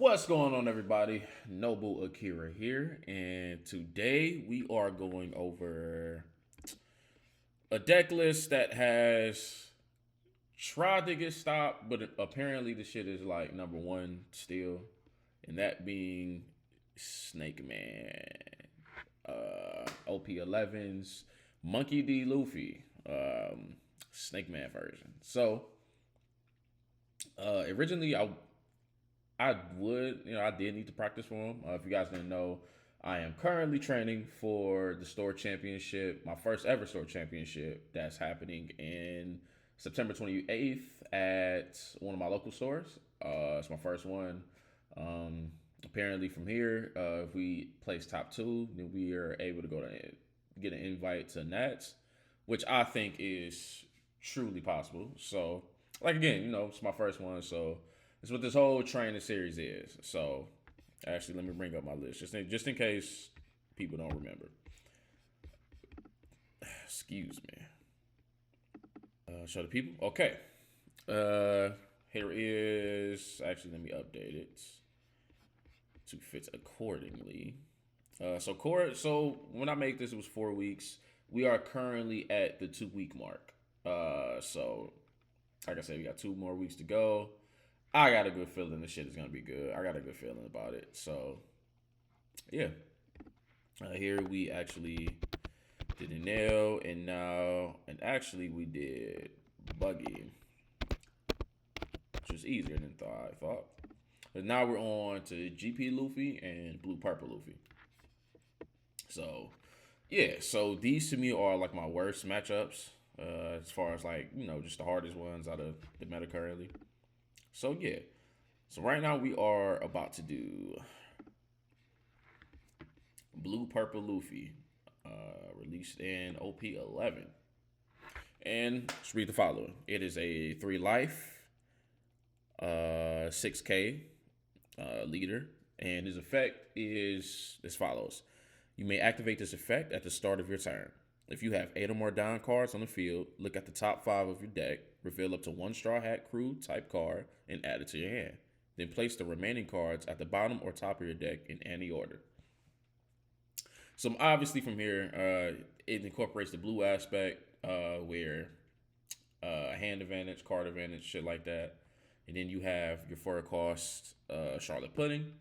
What's going on, everybody? Noble Akira here, and today we are going over a deck list that has tried to get stopped, but apparently the shit is like number one still, and that being Snake Man, OP11's Monkey D. Luffy, Snake Man version. So originally I would, I did need to practice for him. If you guys didn't know, I am currently training for the store championship, my first ever store championship that's happening in September 28th at one of my local stores. It's my first one. Apparently, from here, if we place top two, then we are able to go to get an invite to Nats, which I think is truly possible. So, like again, it's my first one, so it's what this whole training series is. So, actually, let me bring up my list just in case people don't remember. Excuse me. Show the people. Okay. Here is actually, let me update it to fit accordingly. So when I make this, it was 4 weeks. We are currently at the 2 week mark. So like I said, we got 2 more weeks to go. I got a good feeling this shit is gonna be good. I got a good feeling about it. So yeah, here we actually did a nail, and actually we did buggy, which was easier than I thought. But now we're on to GP Luffy and Blue Purple Luffy. So yeah, so these to me are like my worst matchups, as far as like just the hardest ones out of the meta currently. So yeah, so right now we are about to do Blue Purple Luffy, released in OP11, and let's read the following. It is a 3 life, 6K leader, and his effect is as follows. You may activate this effect at the start of your turn. If you have 8 or more down cards on the field, look at the top 5 of your deck, reveal up to one Straw Hat Crew type card, and add it to your hand. Then place the remaining cards at the bottom or top of your deck in any order. So obviously from here, it incorporates the blue aspect, where hand advantage, card advantage, shit like that. And then you have your 4 cost Charlotte Pudding.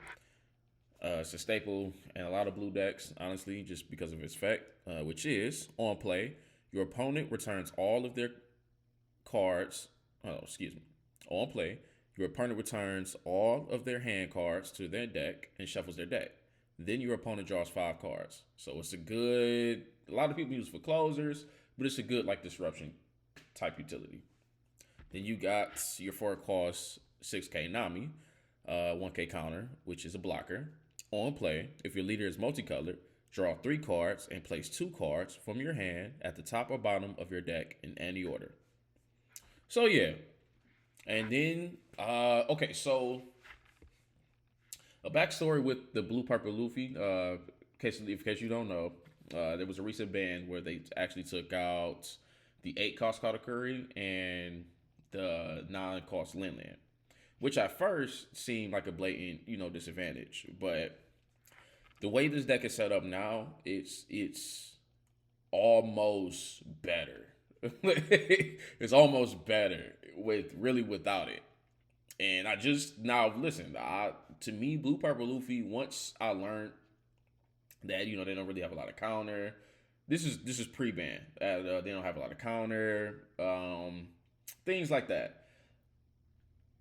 It's a staple in a lot of blue decks, honestly, just because of its effect, which is on play, your opponent returns all of their cards. Oh, excuse me. On play, your opponent returns all of their hand cards to their deck and shuffles their deck. Then your opponent draws 5 cards. So it's a lot of people use it for closers, but it's a good like disruption type utility. Then you got your 4 cost 6K Nami, 1K counter, which is a blocker. On play, if your leader is multicolored, draw 3 cards and place 2 cards from your hand at the top or bottom of your deck in any order. So yeah, and then okay, so a backstory with the Blue Purple Luffy. In case you don't know, there was a recent ban where they actually took out the 8 cost Katakuri and the 9 cost Linland, which at first seemed like a blatant, disadvantage. But the way this deck is set up now, it's almost better. It's almost better without it. And I just now listen. To me, Blue Purple Luffy. Once I learned that they don't really have a lot of counter. This is pre-ban. They don't have a lot of counter. Things like that.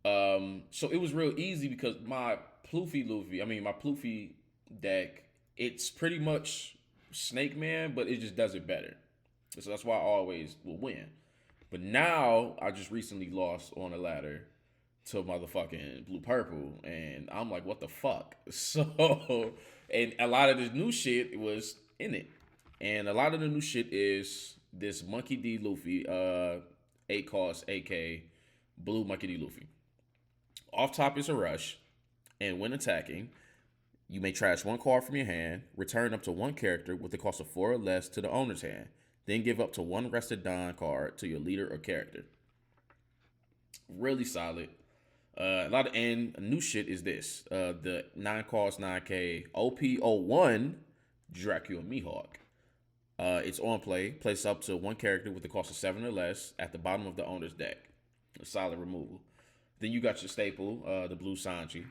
So it was real easy because my Pluffy deck, it's pretty much Snake Man, but it just does it better. So that's why I always will win. But now I just recently lost on a ladder to motherfucking Blue Purple, and I'm like, what the fuck? So, and a lot of this new shit was in it, and a lot of the new shit is this Monkey D Luffy, 8 cost AK Blue Monkey D Luffy. Off top is a rush, and when attacking, you may trash 1 card from your hand, return up to 1 character with the cost of 4 or less to the owner's hand, then give up to 1 rested Don card to your leader or character. Really solid. A lot of and new shit is this. The 9 cost 9K OP01 Dracula Mihawk. It's on play. Place up to one character with the cost of 7 or less at the bottom of the owner's deck. A solid removal. Then you got your staple, the blue Sanji.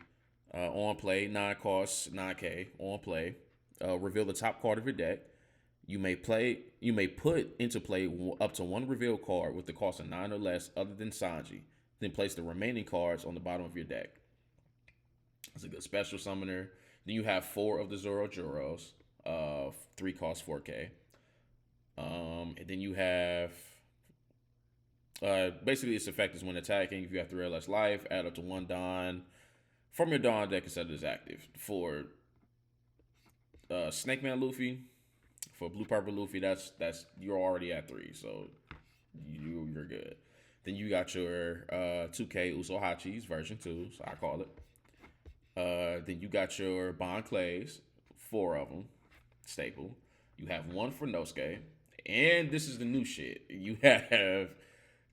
On play, 9 costs 9K. On play. Reveal the top card of your deck. You may put into play up to one reveal card with the cost of 9 or less other than Sanji. Then place the remaining cards on the bottom of your deck. It's a good special summoner. Then you have 4 of the Zoro Juros. 3 cost 4K. And then you have basically its effect is when attacking. If you have 3 or less life, add up to 1 Don from your Don deck instead of this active. For Snake Man Luffy, for Blue Purple Luffy, that's you're already at 3, so you're good. Then you got your 2K Usohachi's version 2, so I call it. Then you got your Bon Clays, 4 of them, staple. You have 1 for Nosuke, and this is the new shit. You have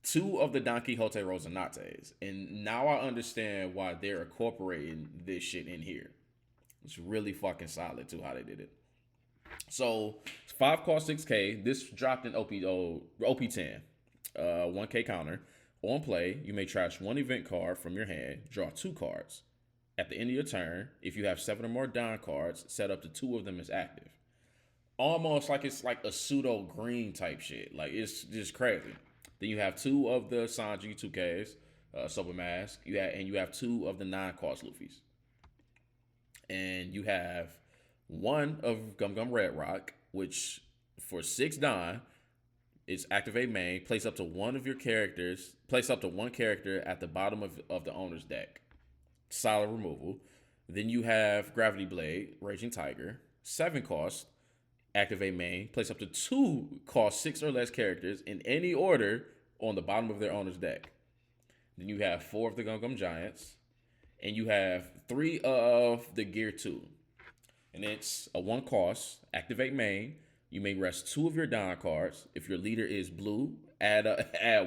2 of the Don Quixote Rosonates, and now I understand why they're incorporating this shit in here. It's really fucking solid too how they did it. So 5 cost 6K. This dropped in OP10. 1K counter. On play, you may trash 1 event card from your hand, draw 2 cards. At the end of your turn, if you have 7 or more Don cards, set up to 2 of them as active. Almost like it's like a pseudo green type shit. Like it's just crazy. Then you have 2 of the Sanji 2Ks, Sober Mask. You have 2 of the 9 cost Luffy's. And you have 1 of Gum Gum Red Rock, which for 6 Don, it's activate main. Place up to 1 of your characters. Place up to 1 character at the bottom of the owner's deck. Solid removal. Then you have Gravity Blade, Raging Tiger, 7 cost. Activate main. Place up to 2 cost 6 or less characters in any order on the bottom of their owner's deck. Then you have 4 of the Gum Gum Giants. And you have 3 of the Gear 2. And it's a 1 cost. Activate main. You may rest 2 of your Don cards. If your leader is blue, add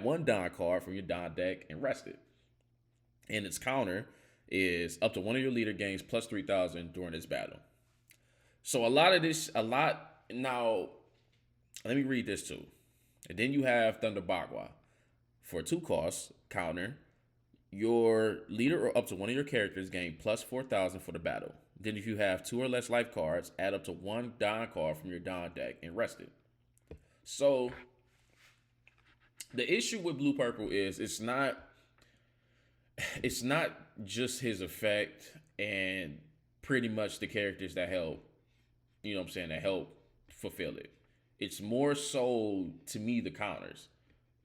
1 Don card from your Don deck and rest it. And its counter is up to 1 of your leader gains plus 3,000 during this battle. So now, let me read this too. And then you have Thunder Bagua. For 2 costs, counter, your leader or up to 1 of your characters gain plus 4,000 for the battle. Then if you have 2 or less life cards, add up to 1 Don card from your Don deck and rest it. So the issue with Blue Purple is it's not just his effect and pretty much the characters that help, that help fulfill it. It's more so to me the counters.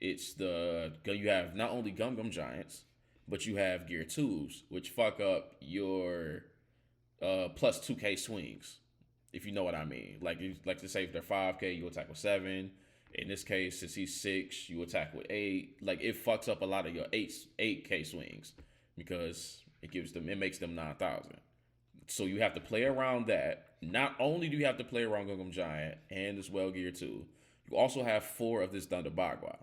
It's you have not only Gum Gum Giants, but you have Gear 2s, which fuck up your plus 2K swings, if you know what I mean. Like to say if they're 5K, you attack with 7. In this case, since he's 6, you attack with 8. Like it fucks up a lot of your 8K swings because it makes them 9,000. So you have to play around that. Not only do you have to play around Gum Gum Giant and as well Gear 2, you also have 4 of this Thunder Bagua,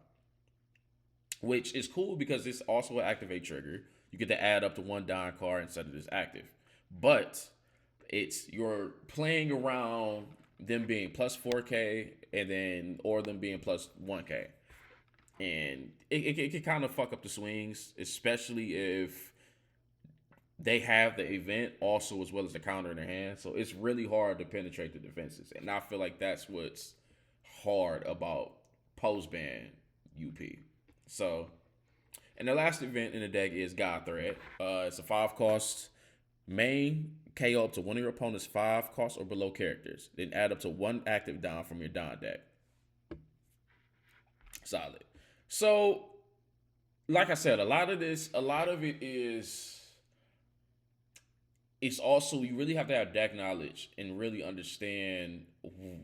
which is cool because it's also an activate trigger. You get to add up to 1 Don card instead of this active. But you're playing around them being plus 4K or them being plus 1K. And it can kind of fuck up the swings, especially if they have the event also as well as the counter in their hand. So it's really hard to penetrate the defenses. And I feel like that's what's hard about post-ban UP. So, and the last event in the deck is God Thread. It's a 5 cost main, KO up to 1 of your opponent's 5 cost or below characters. Then add up to 1 active Don from your Don deck. Solid. So, like I said, a lot of it is. It's also, you really have to have deck knowledge and really understand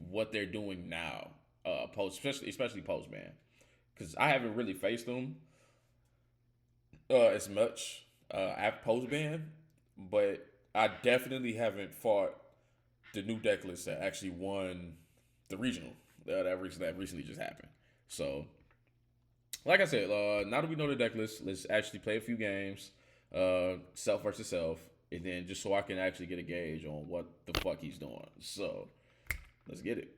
what they're doing now, especially post ban, because I haven't really faced them as much after post ban, but I definitely haven't fought the new deck list that actually won the regional that recently just happened. So, like I said, now that we know the deck list, let's actually play a few games. self versus self, and then just so I can actually get a gauge on what the fuck he's doing. So let's get it.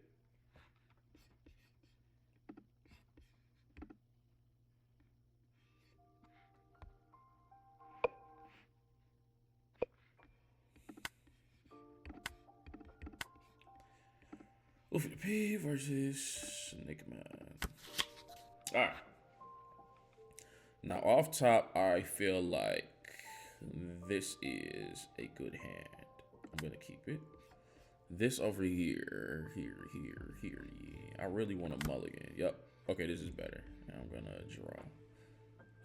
Luffy P versus Enigma. All right. Now, off top, I feel like this is a good hand. I'm going to keep it. This over here, here. Yeah. I really want a mulligan. Yep. Okay, this is better. Now I'm going to draw.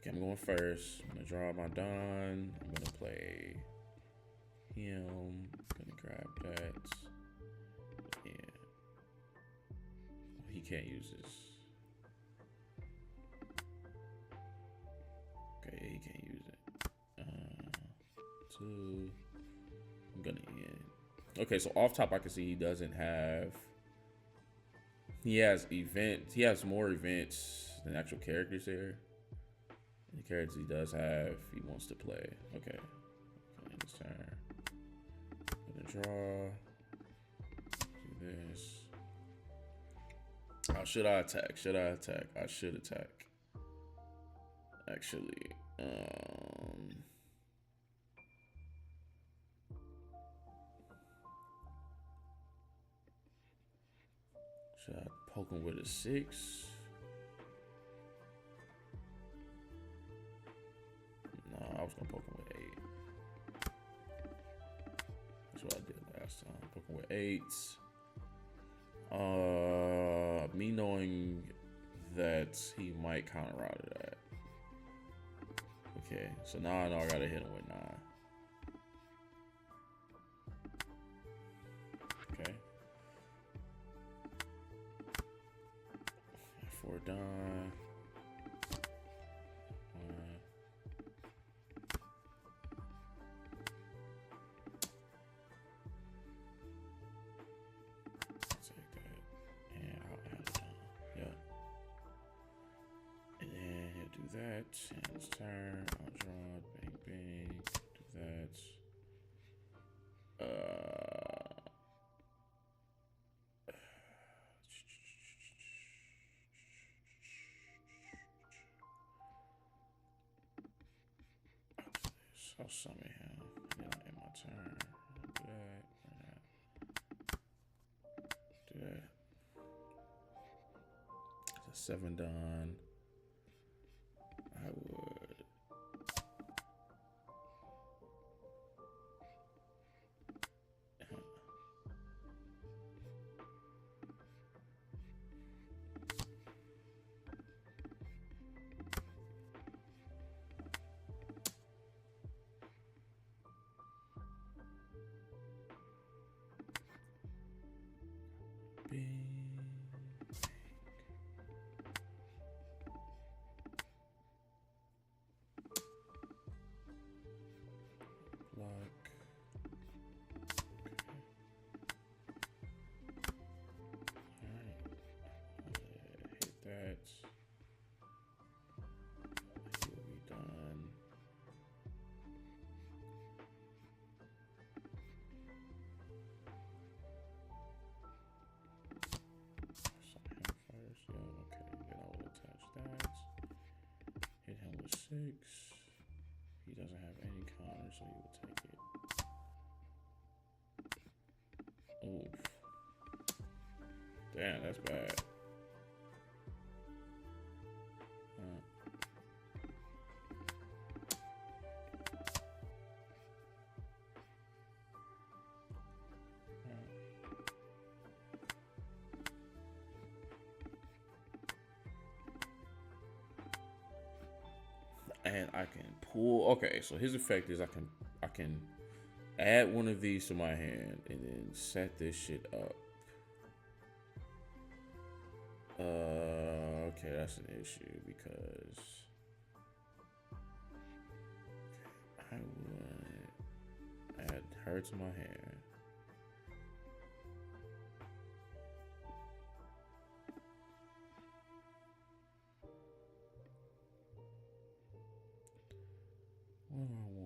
Okay, I'm going first. I'm going to draw my Don. I'm going to play him. I'm going to grab that. Yeah. He can't use this. Okay, he can't use it. Two. I'm gonna end. Okay, so off top, I can see he doesn't have. He has events. He has more events than actual characters here. The characters he does have, he wants to play. Okay. End this turn. Gonna draw. Do this. Oh, should I attack? Should I attack? I should attack. Actually, should I poke him with a 6? No, I was gonna poke him with 8. That's what I did last time. Poke him with 8s. Me knowing that he might counter out of that. Okay, so now I know I gotta hit him with 9. Okay. 4 done. 1. I'll take that. And I'll add it on. Yeah. And then he'll do that. And his turn. I'll draw. Bang, bang. Do that. I'll summon him. Then I'll end my turn. Do that. Do that. It's a 7 done. I would. Block. Alright. Hit that. He'll be done. Summon him first. Yeah, okay. Then I will attach that. Hit him with 6. He doesn't have any counter, so he will take it. Oof. Damn, that's bad. And I can pull. Okay, so his effect is I can add one of these to my hand and then set this shit up. Okay, that's an issue because I would add her to my hand. What do I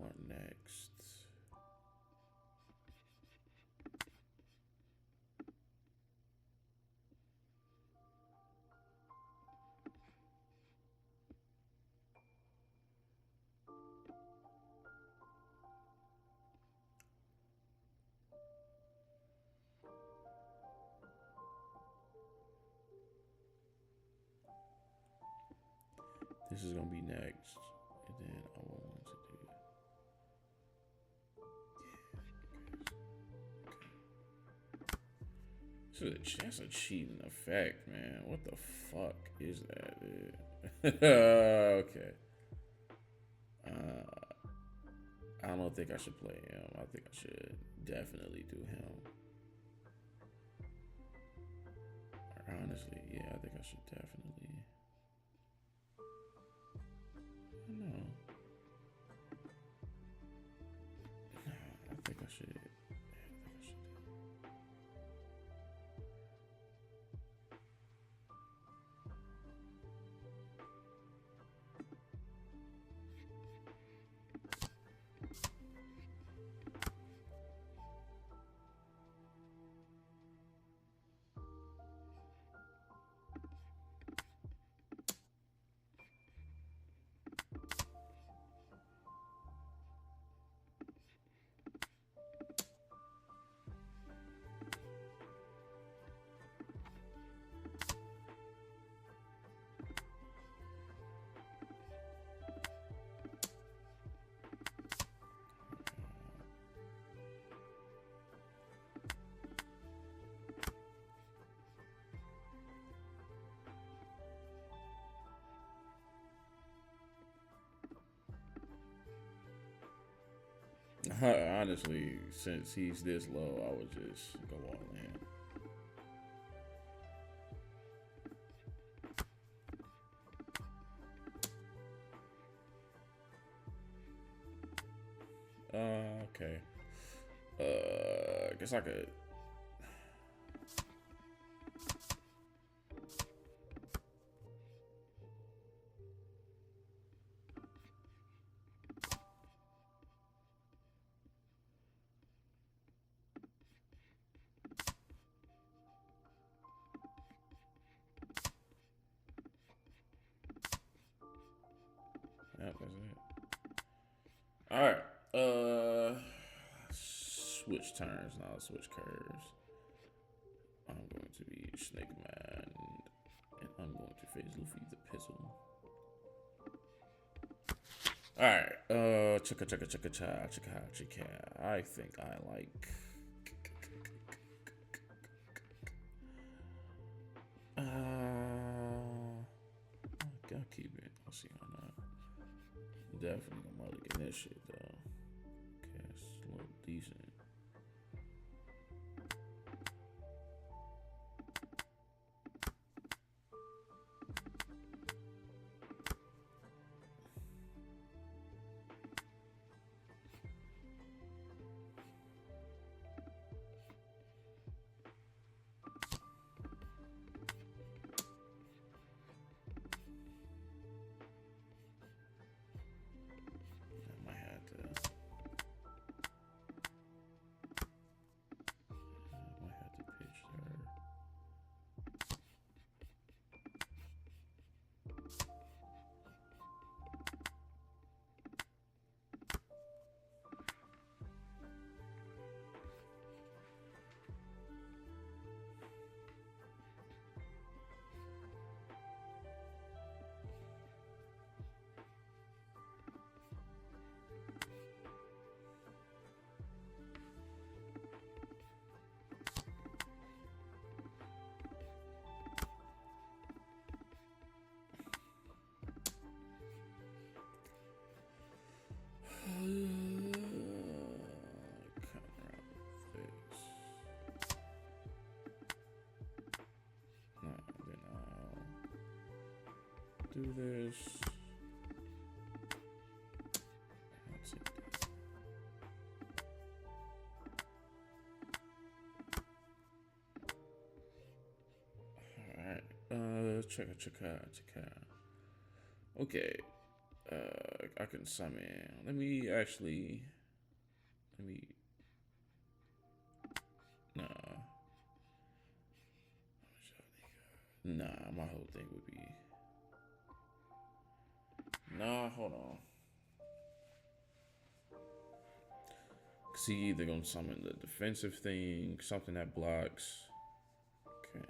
is gonna be next, and then I will want to do. That's a cheating effect, man. What the fuck is that, dude? Okay. I don't think I should play him. I think I should definitely do him. Honestly, yeah, I think I should definitely. No. I think I should. Honestly, since he's this low, I would just go all in. Okay. I guess I could. Yep, that's it. All right. Switch turns now. Switch curves. I'm going to be Snake Man, and I'm going to face Luffy the Pistol. All right. Chicka. I think I like. I'll keep it. I'll see how not. Definitely gonna mulligan this shit though. Okay, it's a little decent. Do this. Let's see. Alright. Check out. Okay. I can summon. Let me. Nah. Nah, my whole thing would be. Nah, hold on. Cause he either gonna summon the defensive thing, something that blocks. Okay.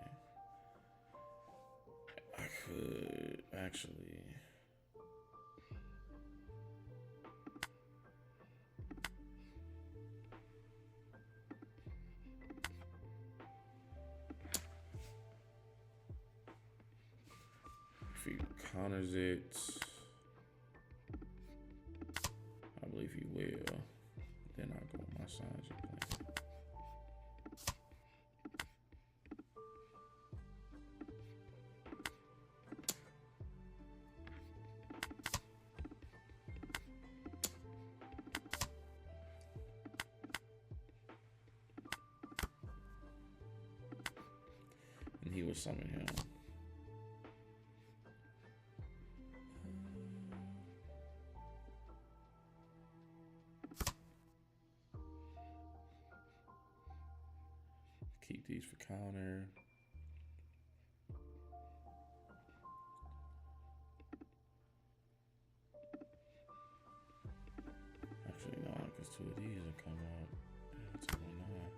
I could actually. counters it, I believe he will. Then I'll go with my signs and play. And he will summon him. Keep these for counter. Actually, no, because two of these will come out. Yeah, 219.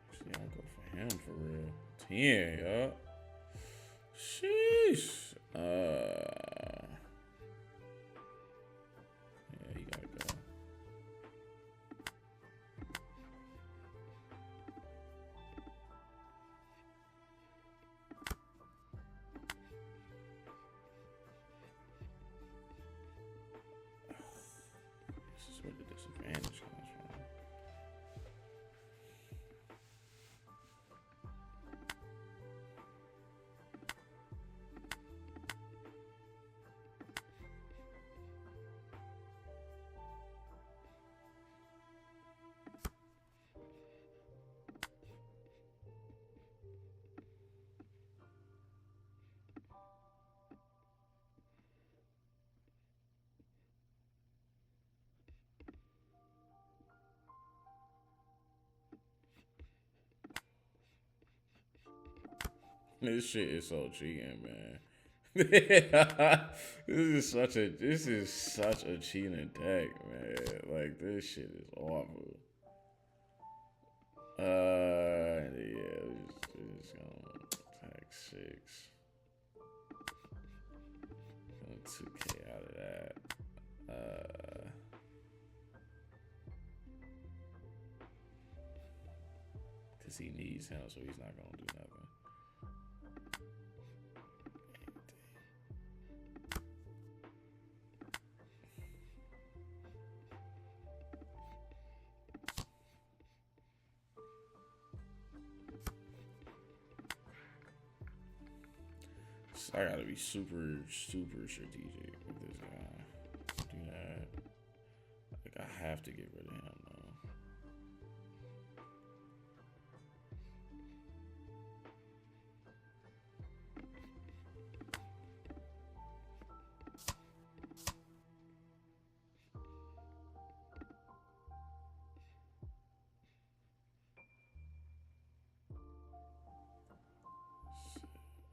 Actually, I'll go for him for real. 10, yup. Sheesh. Yeah, he gotta go. This is where the disadvantage comes from. This shit is so cheating, man. This is such a cheating deck, man. Like, this shit is awful. Yeah, we're just gonna attack 6. 2K out of that. Cause he needs him, so he's not gonna do nothing. I gotta be super strategic with this guy. Do that. Like, I have to get rid of him though.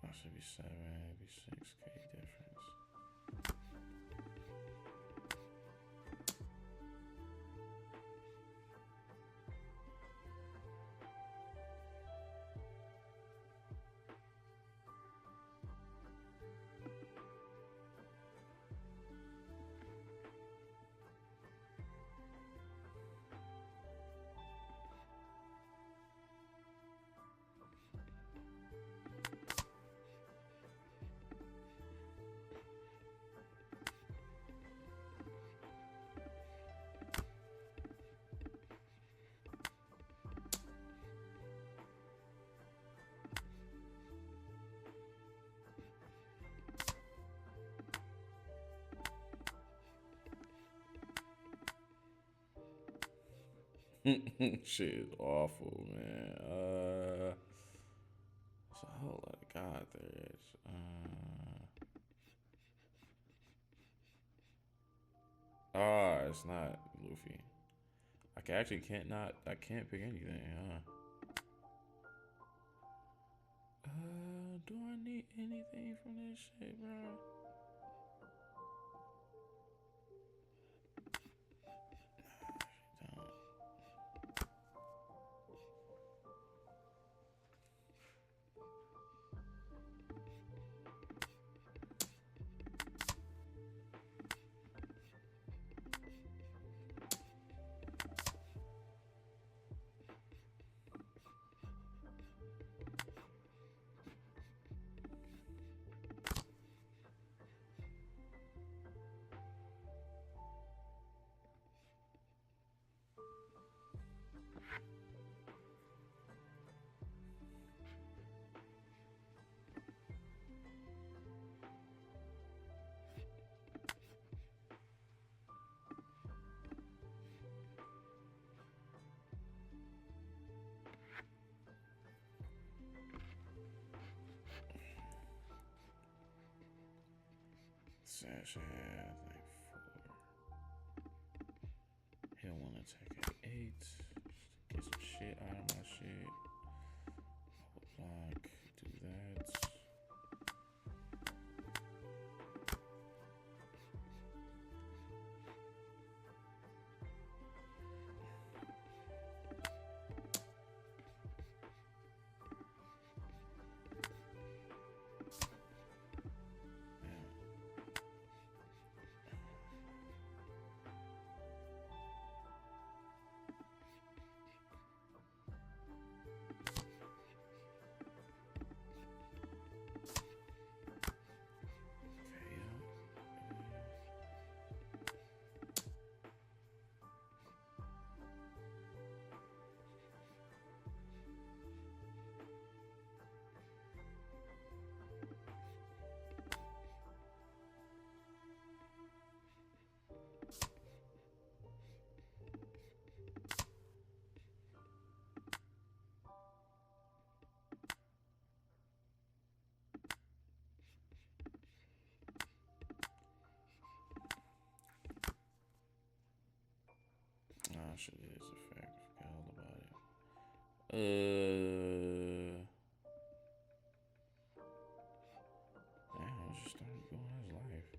That should be 7, maybe 6K difference. Shit is awful, man. It's a whole lot of God threads. It's not Luffy. I can't pick anything, huh? Do I need anything from this shit, bro? that shit has like 4. He'll want to attack at 8. Get some shit out of my shit. Block. Do that. Oh shit, it is a fact. I forgot all about it. Damn, I was just starting to go on his life.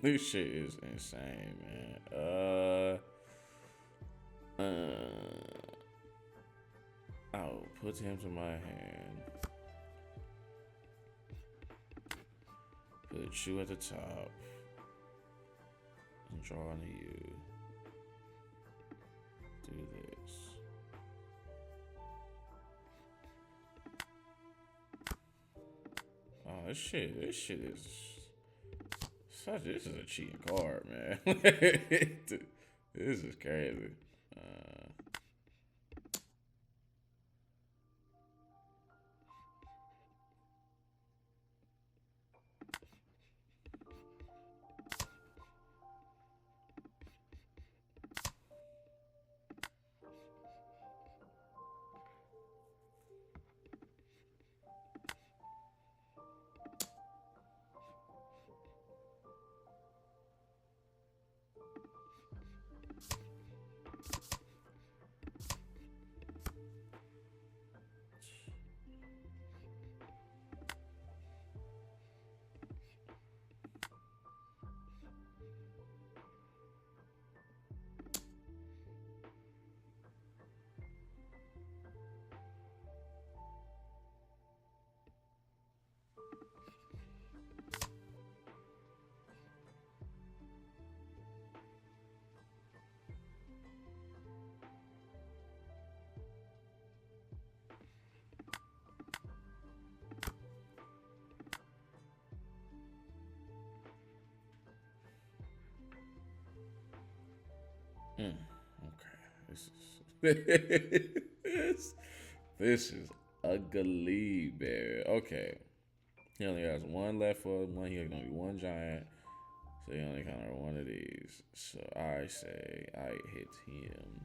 This shit is insane, man. I'll put him to my hand. Put you at the top. And draw onto you. Do this. Oh, this shit is such. This is a cheating card, man. This is crazy. Okay, this is ugly, man. Okay, He only has one left foot, one. He can only one giant. So he only counter one of these. So I say I hit him.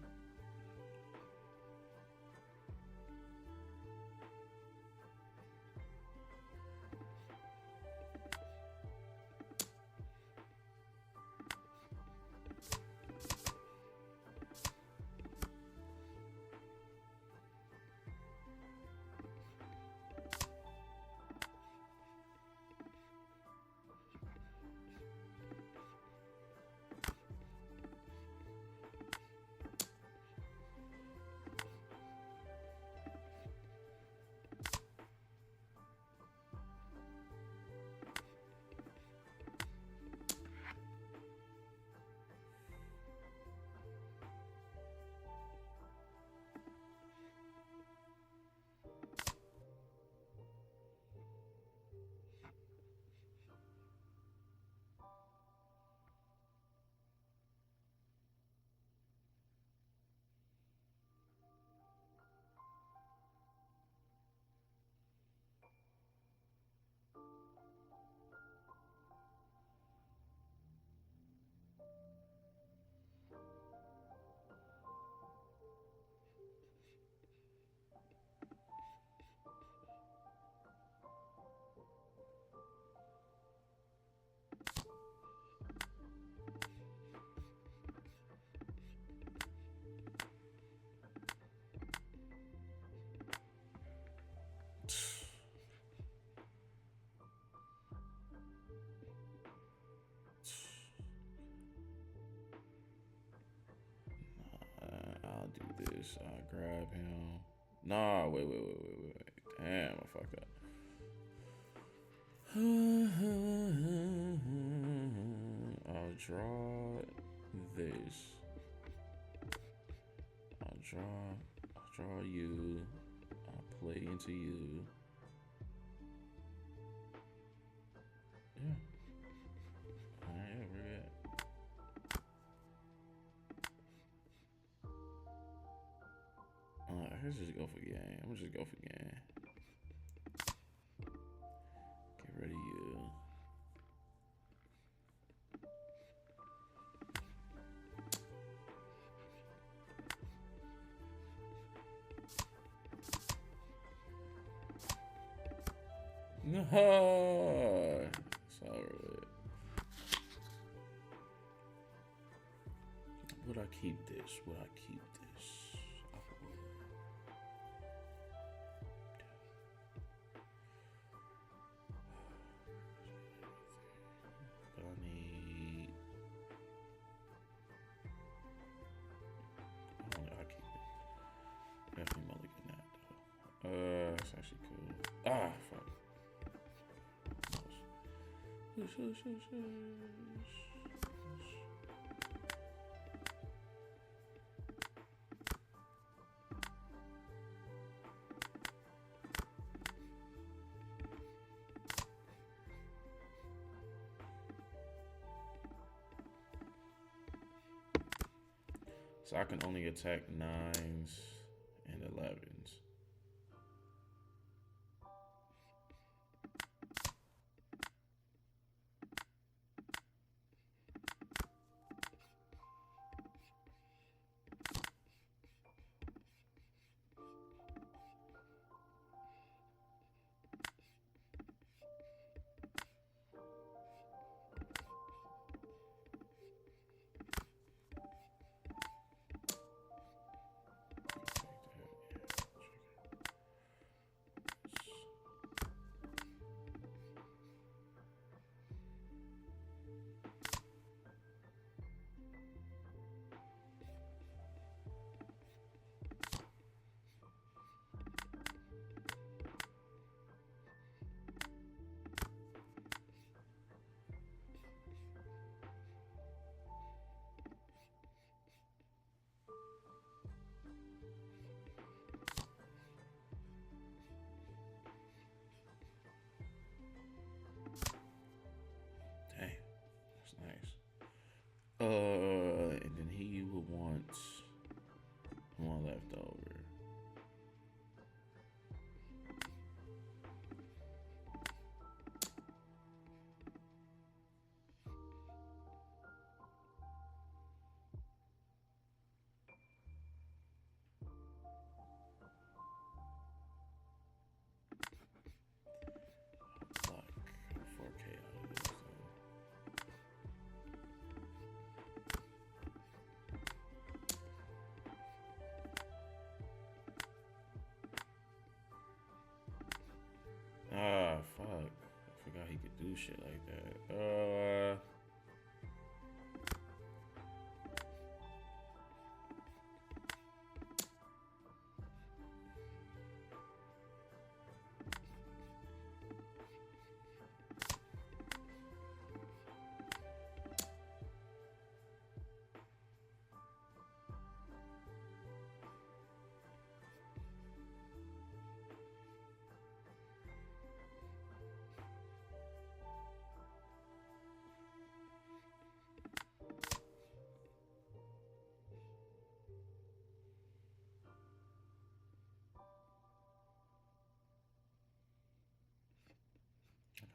I'll do this. I'll grab him. Nah, wait. Damn, I fucked up. I'll draw this. I'll draw you. I'll play into you. Yeah. Alright, yeah, we're good. Let's just go for game. I'm gonna just go for game. Get rid of you. No, it's over with. Would I keep this? Would I keep this? I would. But I need. I'll keep it. Definitely mulligan that though. That's actually cool. Ah, fuck. So I can only attack 9s and 11s. Dang, that's nice. And then he would want one left over. shit like that.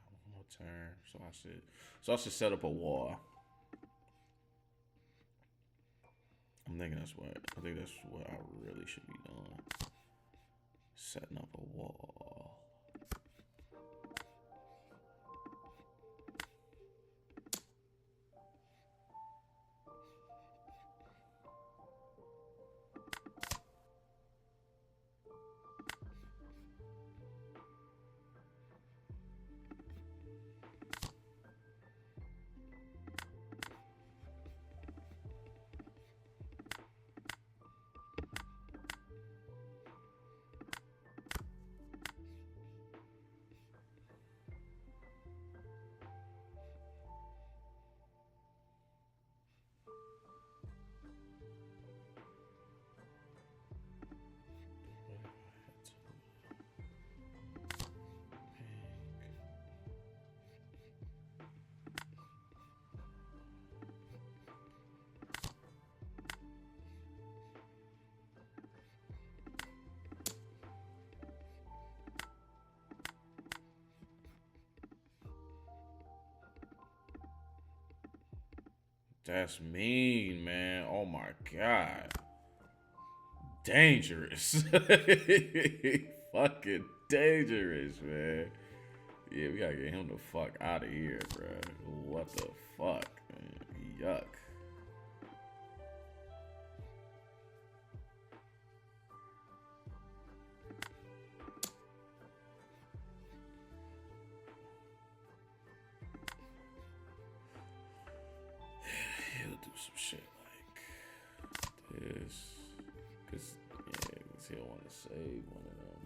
One more turn. So I should set up a wall. I think that's what I really should be doing. Setting up a wall. That's mean, man. Oh my god. Dangerous. Fucking dangerous, man. Yeah, we gotta get him the fuck out of here, bro. What the fuck? Man? Yuck. He'll do some shit like this. Cause he'll want to save one of them.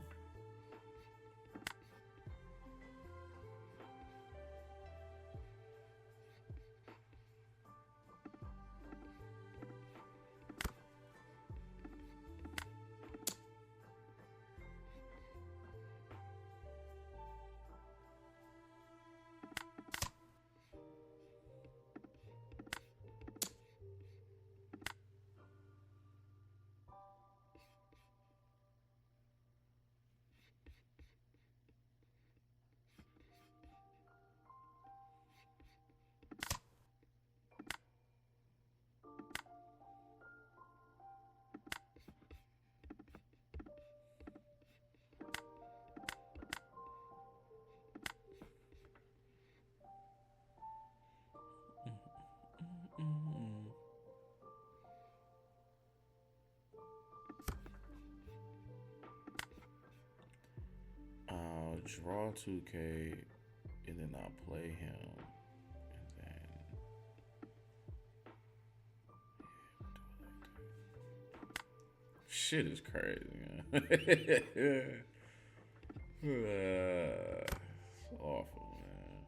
I'll draw 2K and then I'll play him. And then shit is crazy, man. It's awful, man.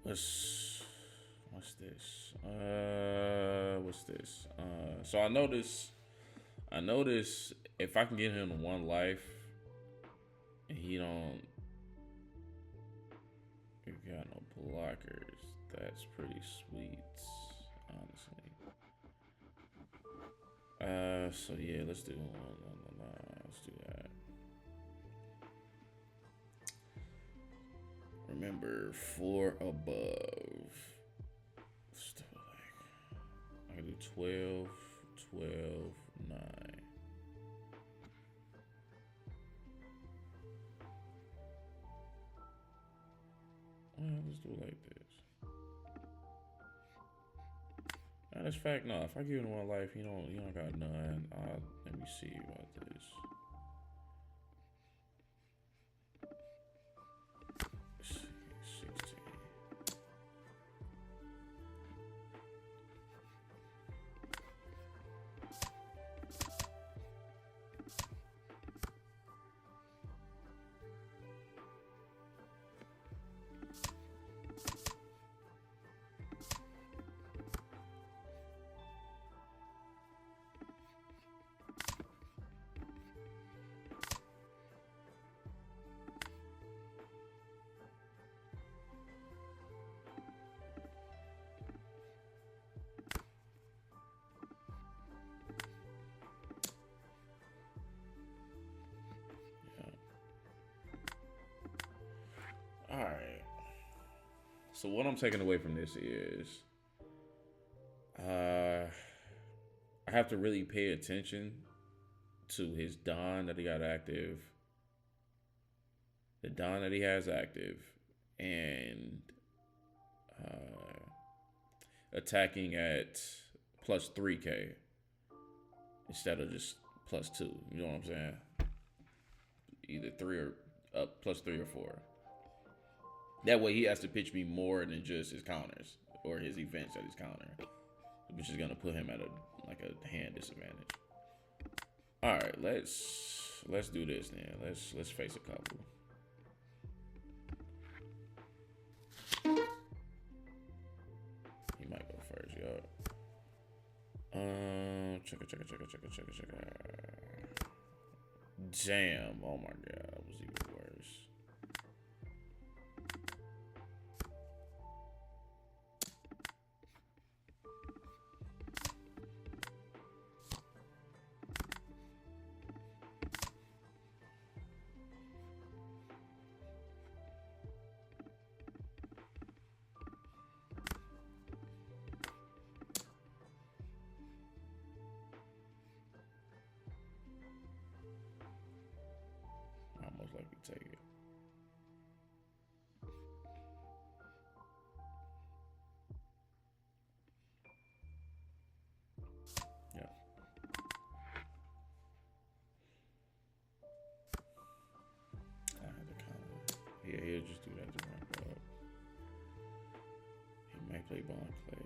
What's this? What's this? So I notice if I can get him to one life and he don't got no blockers, that's pretty sweet, honestly. So yeah, let's do let's do that. Remember, 4 above. Still like I can do 12, 12, 9. Let's do it like this. Matter of fact, no. If I give him one life, you don't got none. Let me see about this. 16. All right. So what I'm taking away from this is, I have to really pay attention to his Don that he got active, the Don that he has active, and attacking at plus 3K instead of just plus 2. You know what I'm saying? Either 3 or up plus 3 or 4. That way he has to pitch me more than just his counters or his events that he's countering, which is gonna put him at a hand disadvantage. All right, let's do this then. Let's face a couple. He might go first, yo. Check. Damn! Oh my god, that was even worse. I most likely take it. Yeah. I had to counter. Yeah, he'll just do that to ramp up. He might play Bond Clay.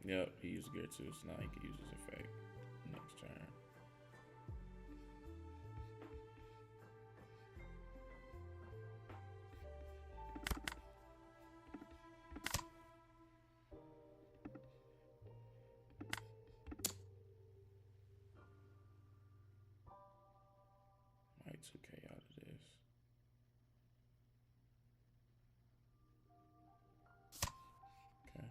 Yep, he used gear 2, so now he can use his effect next turn. Might 2K out of this. Okay.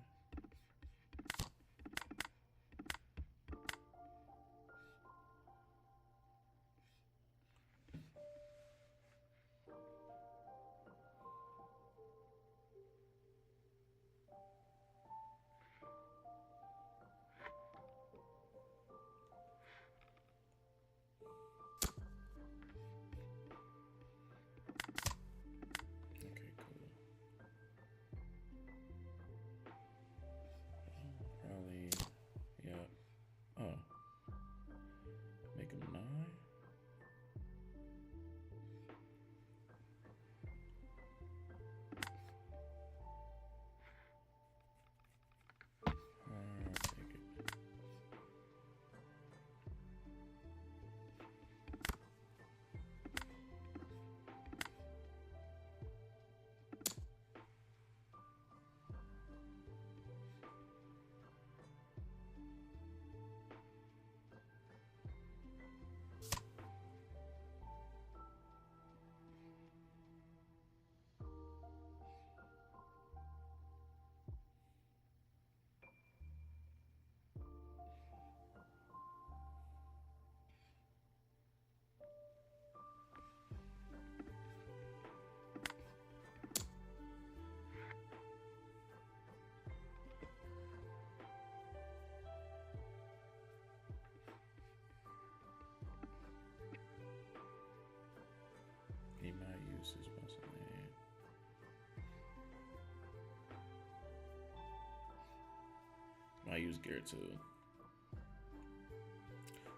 might use gear 2.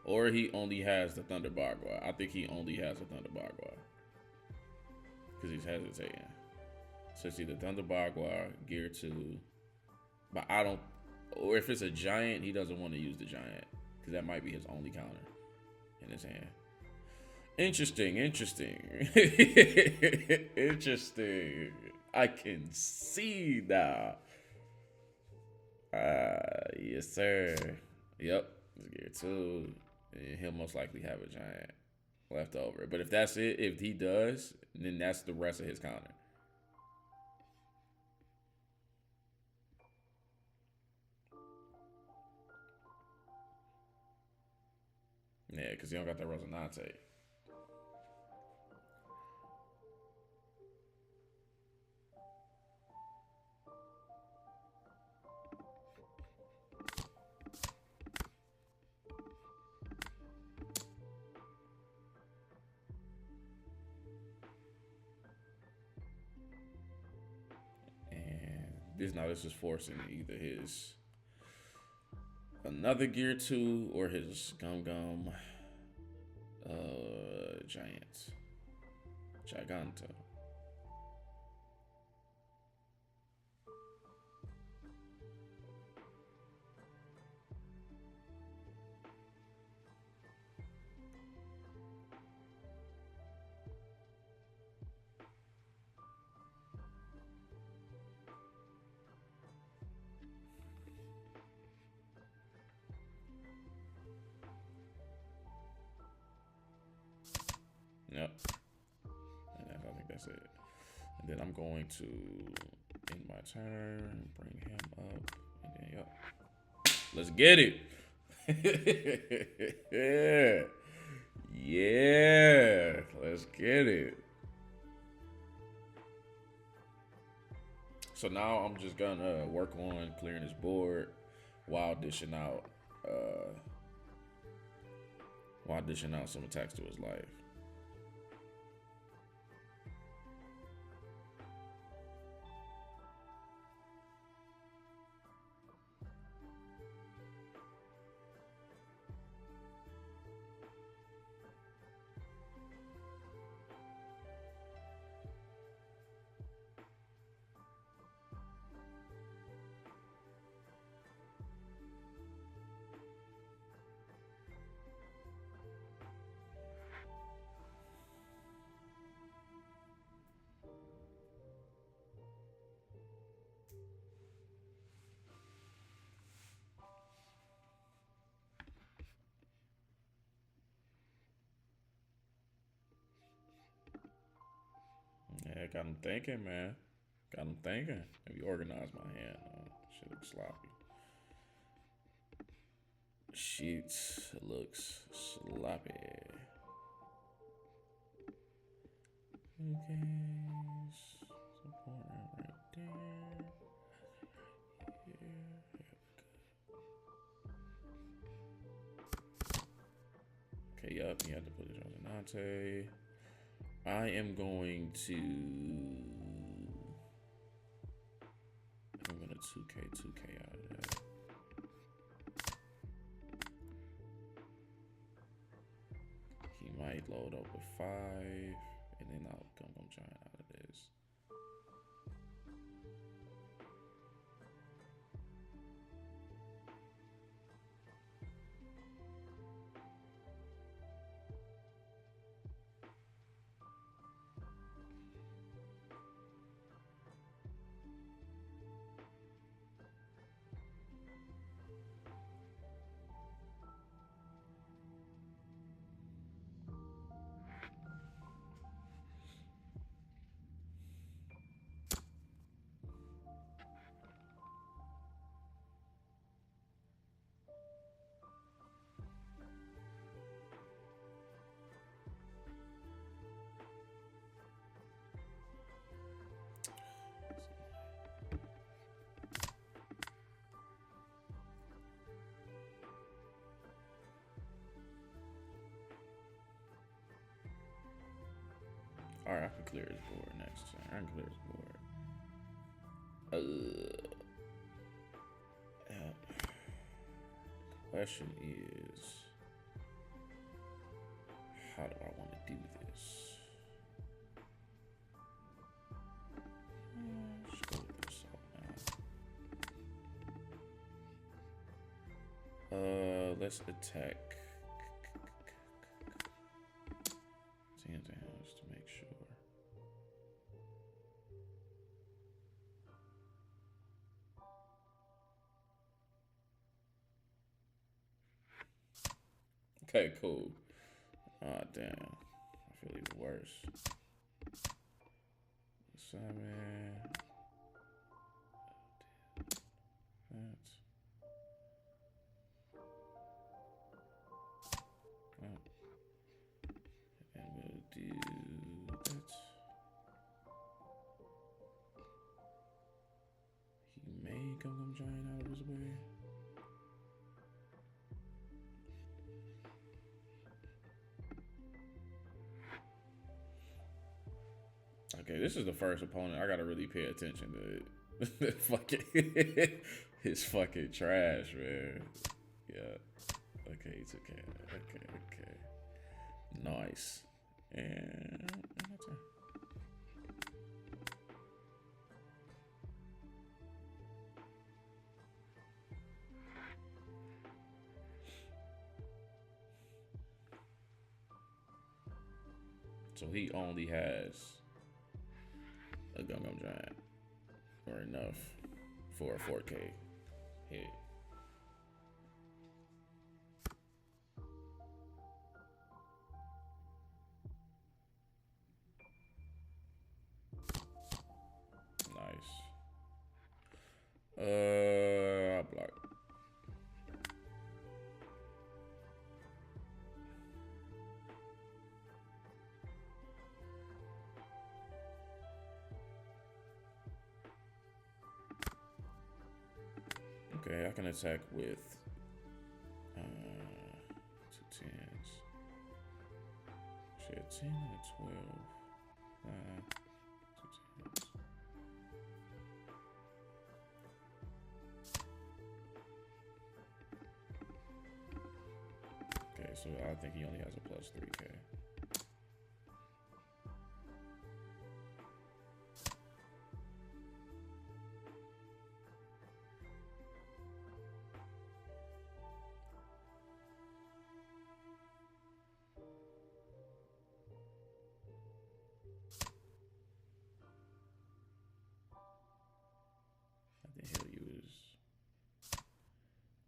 Or he only has the Thunder Bagua. I think he only has the Thunder Bagua. Because he's hesitating. So it's either Thunder Bagua, gear 2. But I don't. Or if it's a giant, he doesn't want to use the giant. Because that might be his only counter in his hand. Interesting. Interesting. I can see now. Yes, sir. Yep. Gear 2. And he'll most likely have a giant left over. But if that's it, if he does, then that's the rest of his counter. Yeah, because he don't got that Rosinante. This is forcing either his another gear 2 or his Gum Giants. Giganto. Yep. And I think that's it. And then I'm going to end my turn, bring him up, and then yep. Let's get it. Yeah. Yeah. Let's get it. So now I'm just gonna work on clearing his board while dishing out some attacks to his life. Yeah, got him thinking, man. Got him thinking. Maybe organize my hand. Shit looks sloppy. Shit looks sloppy. Okay. Support right there. Yeah. Okay, yup. He had to put it on Nante. I am going to. I'm gonna 2K out of that. He might load up with 5, and then I'm gonna giant out of this. All right, I can clear his board next turn. I can clear his board. Yeah. Question is, how do I want to do this? Let's go with this out now. Let's attack hands and hands to make sure. Okay, cool. Ah, damn. I feel even worse. Simon. That's. Oh. And we'll do that. He may come giant out of his way. Okay, this is the first opponent I gotta really pay attention to. Fucking his fucking trash, man. Yeah. Okay, he took it. Okay. Nice. And my turn. So he only has a Gum Giant, or enough for a 4K hit. Nice. I block. Okay, I can attack with 2 10s. Shit, 10 and a 12. 2 10s. Okay, so I think he only has a plus 3K. What the hell you is?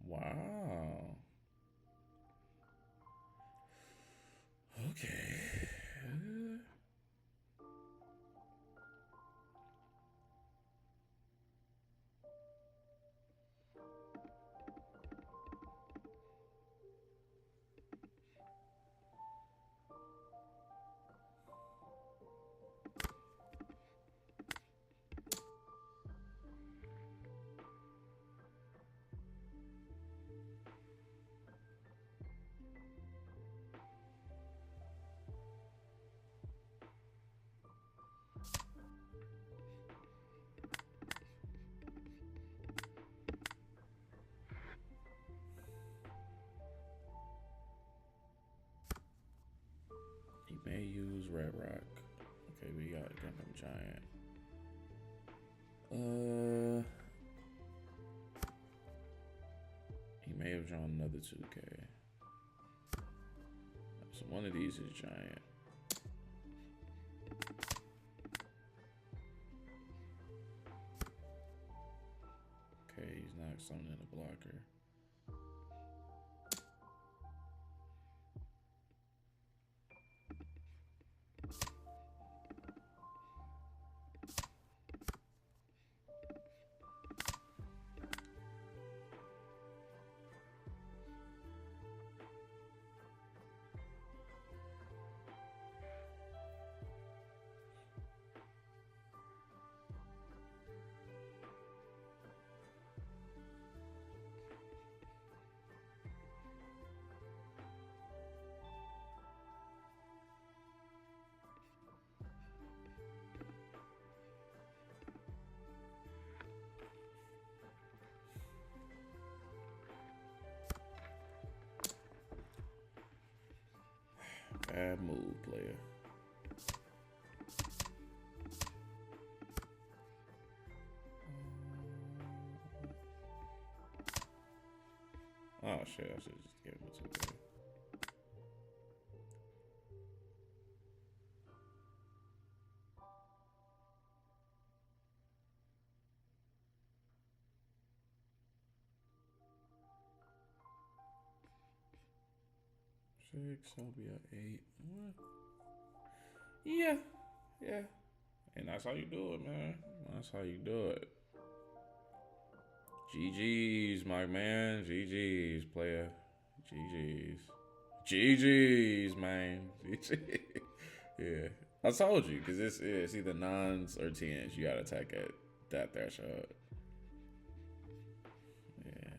Wow. Okay. He may use Red Rock. Okay, we got Gundam Giant. He may have drawn another 2K. So one of these is Giant. Okay, he's not summoning a blocker. player. Oh shit, I should just give him a 2K. Six, I'll be at 8. Yeah, yeah. And that's how you do it, man. That's how you do it. GG's, my man. GG's, player. GG's. GG's, man. GG's. Yeah. I told you, because it's either 9s or 10s. You got to attack at that threshold. Yeah.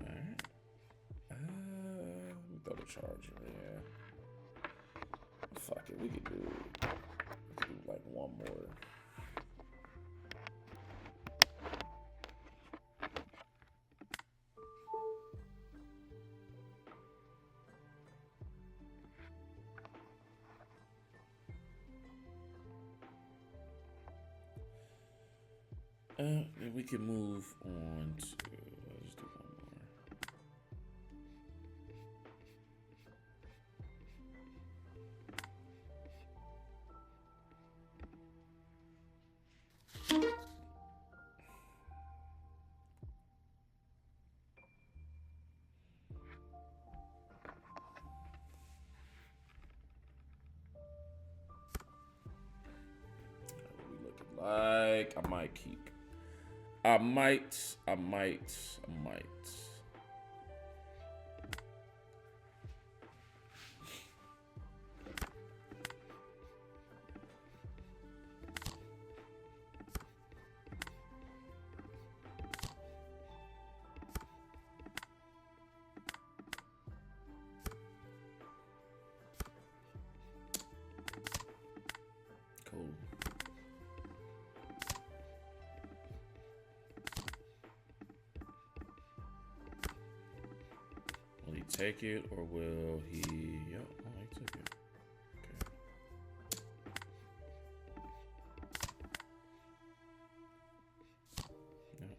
Alright. Let me throw the charger, yeah. Fuck it, we could do like one more. Then we can move on to, let's do one more. What we looking like? I might keep. I might. Cool. Will he take it or will he? Yep, oh, he took it. Okay. Yep.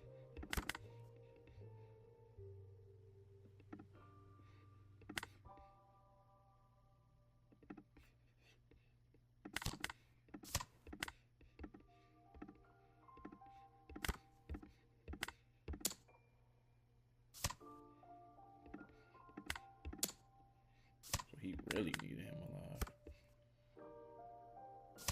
So he really needed him alive. Yep. This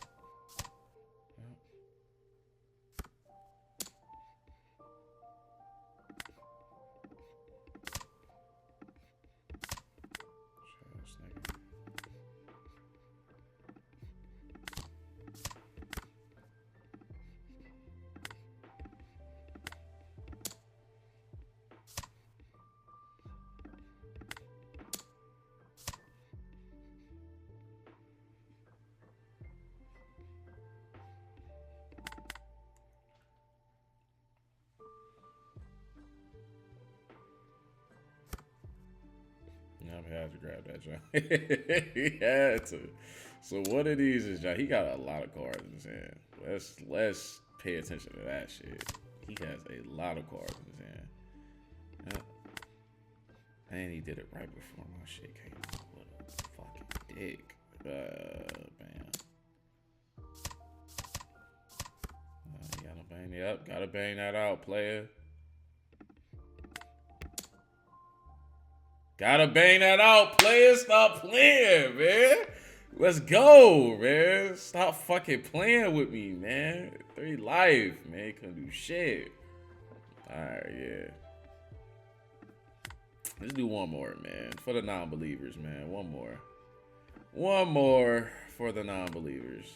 nigga. He had to grab that joint. He had to. So what of these is he got a lot of cards in his hand. Let's pay attention to that shit. He has a lot of cards in his hand. Yeah. And he did it right before my shit came out. What a fucking dick. Man. You gotta bang it up. Gotta bang that out, player. Gotta bang that out, players. Stop playing, man. Let's go, man. Stop fucking playing with me, man. 3 life, man. Couldn't do shit. Alright, yeah. Let's do one more, man. For the non-believers, man. One more. One more for the non-believers.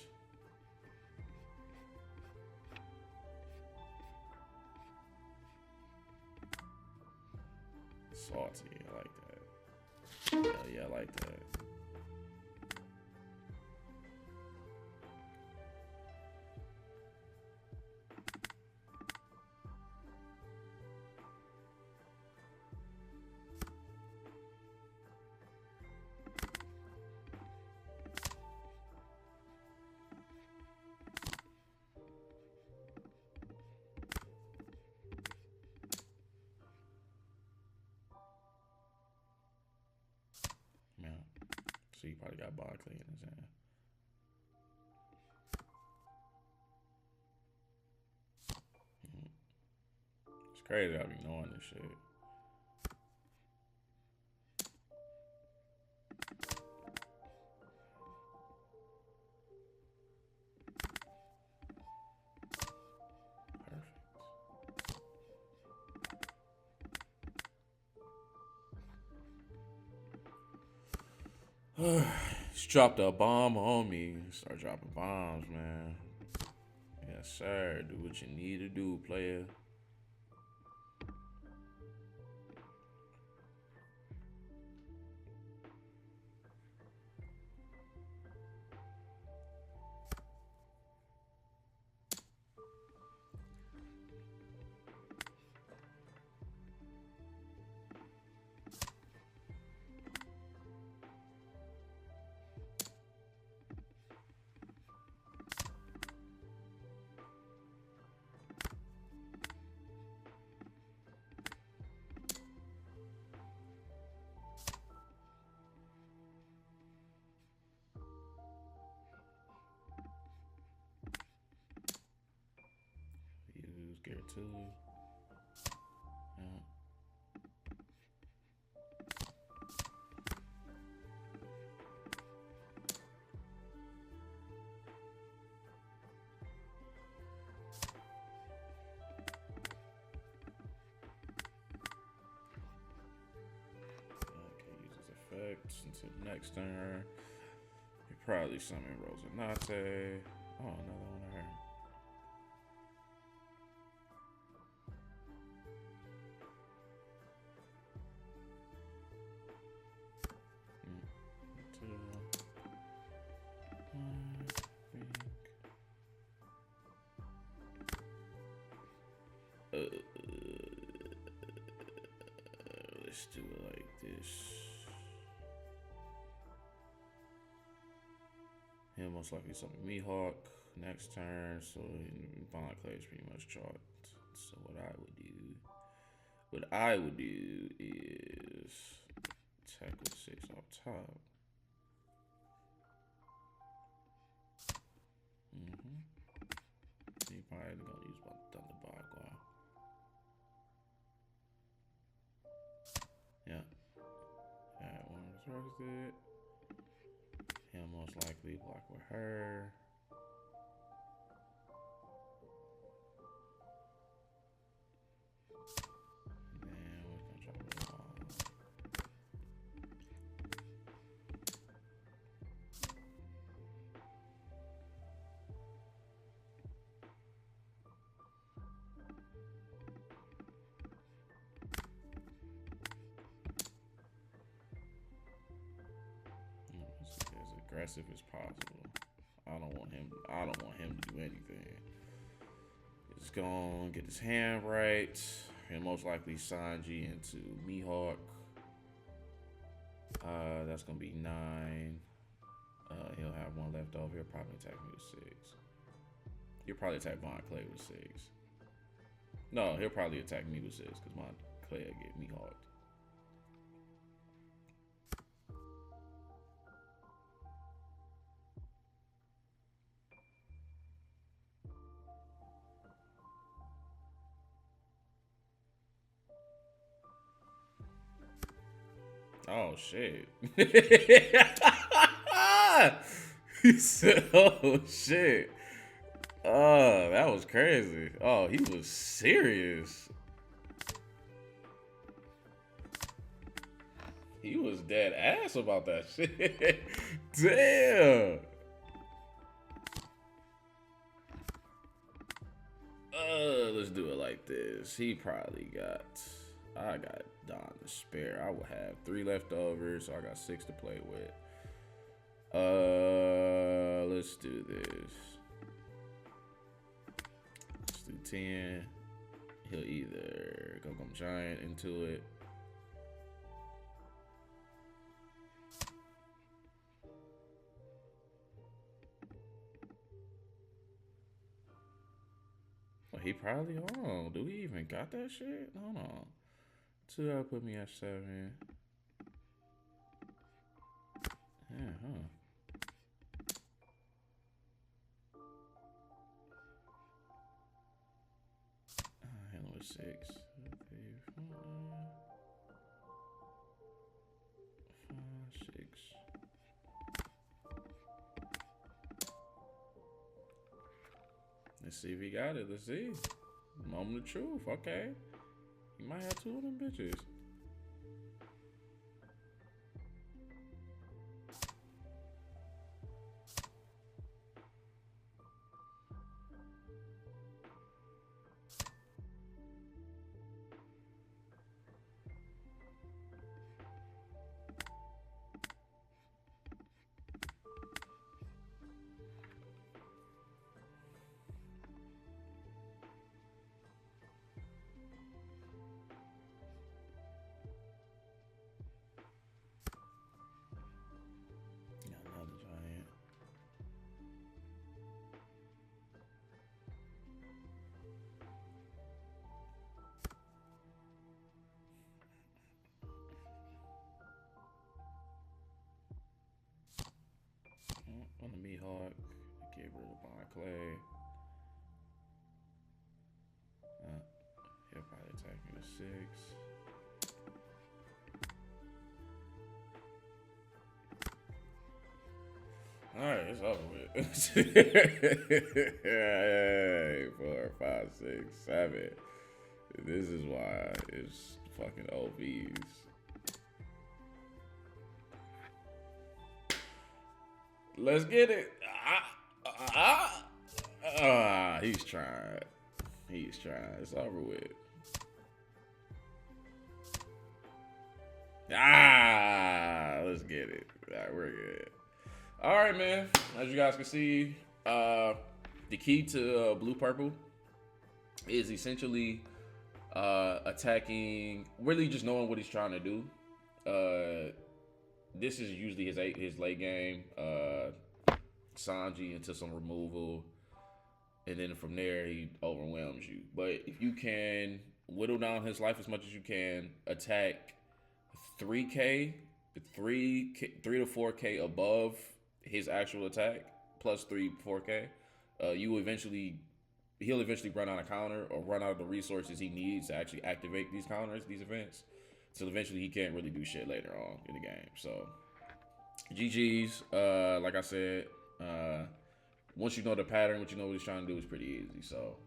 Salty, I like that. Hell yeah, I like that. So he probably got Barkley in his hand. It's crazy I be knowing this shit. He's dropped a bomb on me. Start dropping bombs, man. Yes, sir. Do what you need to do, player. Use Garrett too. Yeah. Okay, use his effects until next turn. You probably summon Rosanate. Oh, another one of her. Let's do it like this. He'll most likely summon Mihawk next turn, so Bond Clay is pretty much chalked. So what I would do is attack with 6 off top. He probably gonna use my Thunder Bagua. Yeah. That one was roasted. He'll most likely block with her. Then we're gonna drop it all. As aggressive as possible. I don't want him to do anything. He's gonna get his hand right. And most likely Sanji into Mihawk. That's gonna be 9. He'll have 1 left over. He'll probably attack me with 6. He'll probably attack Von Clay with 6. No, he'll probably attack me with 6 because my Clay will get Mihawked. Oh shit. He said, oh shit. That was crazy. Oh, he was serious. He was dead ass about that shit. Damn. Let's do it like this. He probably got... I got Don to spare. I will have 3 left over, so I got 6 to play with. Let's do this. Let's do 10. He'll either go Giant into it. Well, he probably, hold on. Do we even got that shit? Hold on. 2 that'll put me at 7. Yeah, huh. Handle with 6. Okay, 6. Let's see if he got it. Let's see. Moment of truth. Okay. He might have 2 of them bitches. Got another giant. On the Mihawk. Get rid of Bond Clay. He'll probably attack me with 6. Alright, it's over with. Hey, 4, 5, 6, 7. This is why it's fucking OVs. Let's get it. He's trying. He's trying. It's over with. Let's get it. All right, we're good. All right, man. As you guys can see, the key to blue purple is essentially attacking, really just knowing what he's trying to do. This is usually his late game. Sanji into some removal, and then from there he overwhelms you. But if you can whittle down his life as much as you can, attack 3K, 3 to 4K above his actual attack, plus 3, 4K, he'll eventually run out of counter or run out of the resources he needs to actually activate these counters, these events. So eventually he can't really do shit later on in the game. So GG's, like I said, once you know the pattern, what you know what he's trying to do is pretty easy. So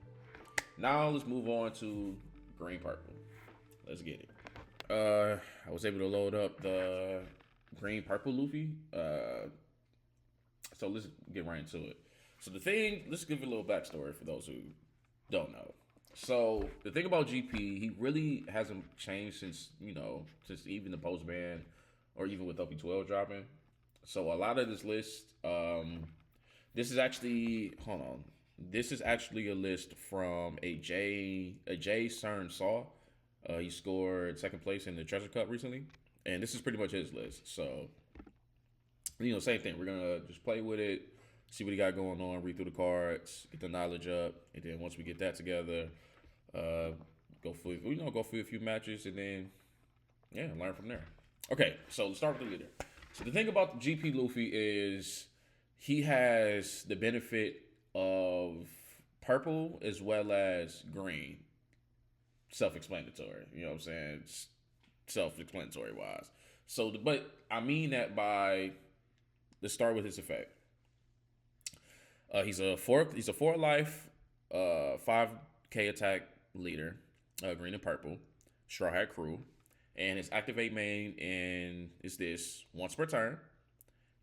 now let's move on to green purple. Let's get it. I was able to load up the green purple Luffy. So let's get right into it. So let's give a little backstory for those who don't know. So the thing about GP, he really hasn't changed since even the post ban or even with OP12 dropping. So a lot of this list, this is actually a list from a J Cern Saw. He scored second place in the Treasure Cup recently, and this is pretty much his list. So same thing. We're gonna just play with it, see what he got going on, read through the cards, get the knowledge up, and then once we get that together, go through a few matches, and then learn from there. Okay, so let's start with the leader. So the thing about the GP Luffy is he has the benefit of purple as well as green. Self-explanatory, you know what I'm saying? It's self-explanatory wise. So, but I mean that by, let's start with his effect. He's a 4 life, 5K attack leader, green and purple, Straw Hat Crew, and his activate main is this: once per turn,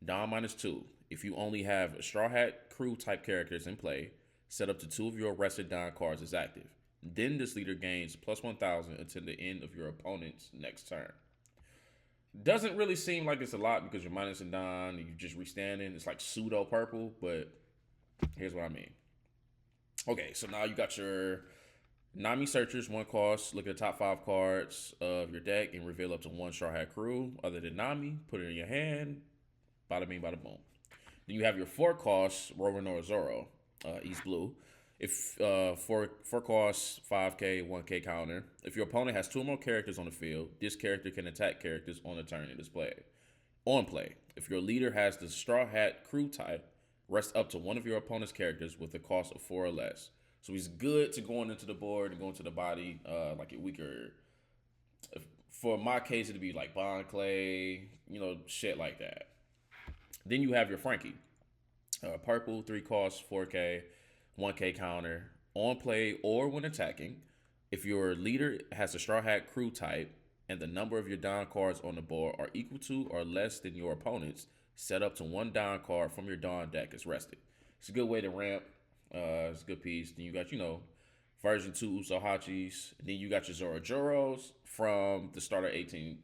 Dom -2. If you only have Straw Hat Crew type characters in play, set up to 2 of your arrested Don cards as active. Then this leader gains plus 1,000 until the end of your opponent's next turn. Doesn't really seem like it's a lot because you're minus a Don and you're just restanding. It's like pseudo purple, but here's what I mean. Okay, so now you got your Nami Searchers, 1 cost. Look at the top 5 cards of your deck and reveal up to 1 Straw Hat Crew other than Nami. Put it in your hand. Bada bing, bada boom. Then you have your 4 costs, Roronoa Zoro, East Blue. If 4 costs, 5K, 1K counter. If your opponent has 2 or more characters on the field, this character can attack characters on the turn it is played. On play, if your leader has the Straw Hat Crew type, rest up to one of your opponent's characters with a cost of 4 or less. So he's good to going into the board and going to the body, like a weaker. For my case, it'd be like Bond Clay, shit like that. Then you have your Frankie. Purple, 3 costs, 4K, 1K counter. On play or when attacking, if your leader has a Straw Hat Crew type and the number of your Don cards on the board are equal to or less than your opponent's, set up to one Don card from your Don deck is rested. It's a good way to ramp. It's a good piece. Then you got, version 2 Usohachis. Then you got your Zorojoros from the starter 18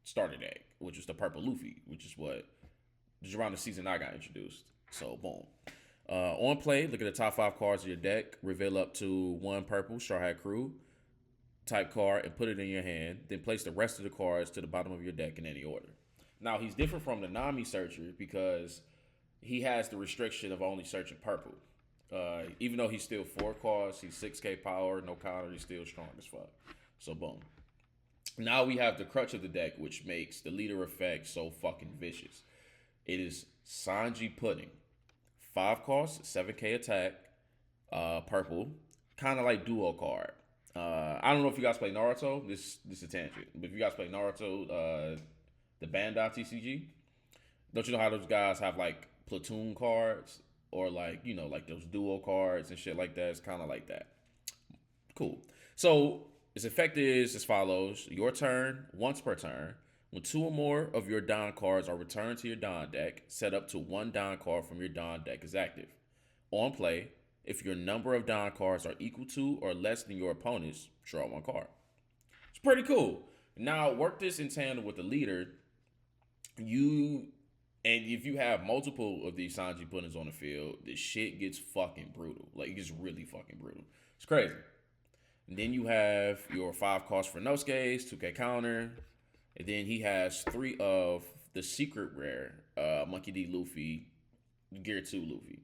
starter deck, which is the purple Luffy, which is what just around the season I got introduced. So, boom. On play, look at the top 5 cards of your deck. Reveal up to one purple Straw Hat Crew type card and put it in your hand. Then place the rest of the cards to the bottom of your deck in any order. Now, he's different from the Nami Searcher because he has the restriction of only searching purple. Even though he's still 4 costs, he's 6K power, no counter, he's still strong as fuck. So, boom. Now we have the crutch of the deck, which makes the leader effect so fucking vicious. It is Sanji Pudding. 5 costs, 7K attack, purple. Kind of like duo card. I don't know if you guys play Naruto. This is a tangent. But if you guys play Naruto, the Bandai TCG, don't you know how those guys have like platoon cards? Or like, like those duo cards and shit like that. It's kind of like that. Cool. So its effect is as follows. Your turn, once per turn. When 2 or more of your Don cards are returned to your Don deck, set up to one Don card from your Don deck is active. On play, if your number of Don cards are equal to or less than your opponent's, draw 1 card. It's pretty cool. Now, work this in tandem with the leader. And if you have multiple of these Sanji Puddings on the field, this shit gets fucking brutal. Like, it gets really fucking brutal. It's crazy. And then you have your 5 costs for Nosuke's, 2K counter. And then he has 3 of the secret rare, Monkey D. Luffy, Gear 2 Luffy.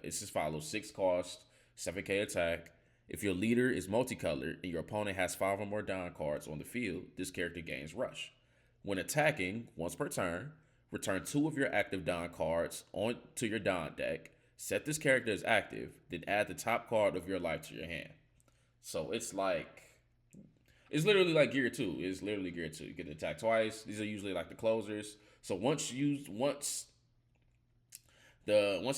It's as follows. 6 cost, 7K attack. If your leader is multicolored and your opponent has 5 or more Don cards on the field, this character gains Rush. When attacking, once per turn, return 2 of your active Don cards onto your Don deck. Set this character as active, then add the top card of your life to your hand. So it's literally like Gear 2. It's literally Gear 2. You get to attack twice. These are usually like the closers. So once he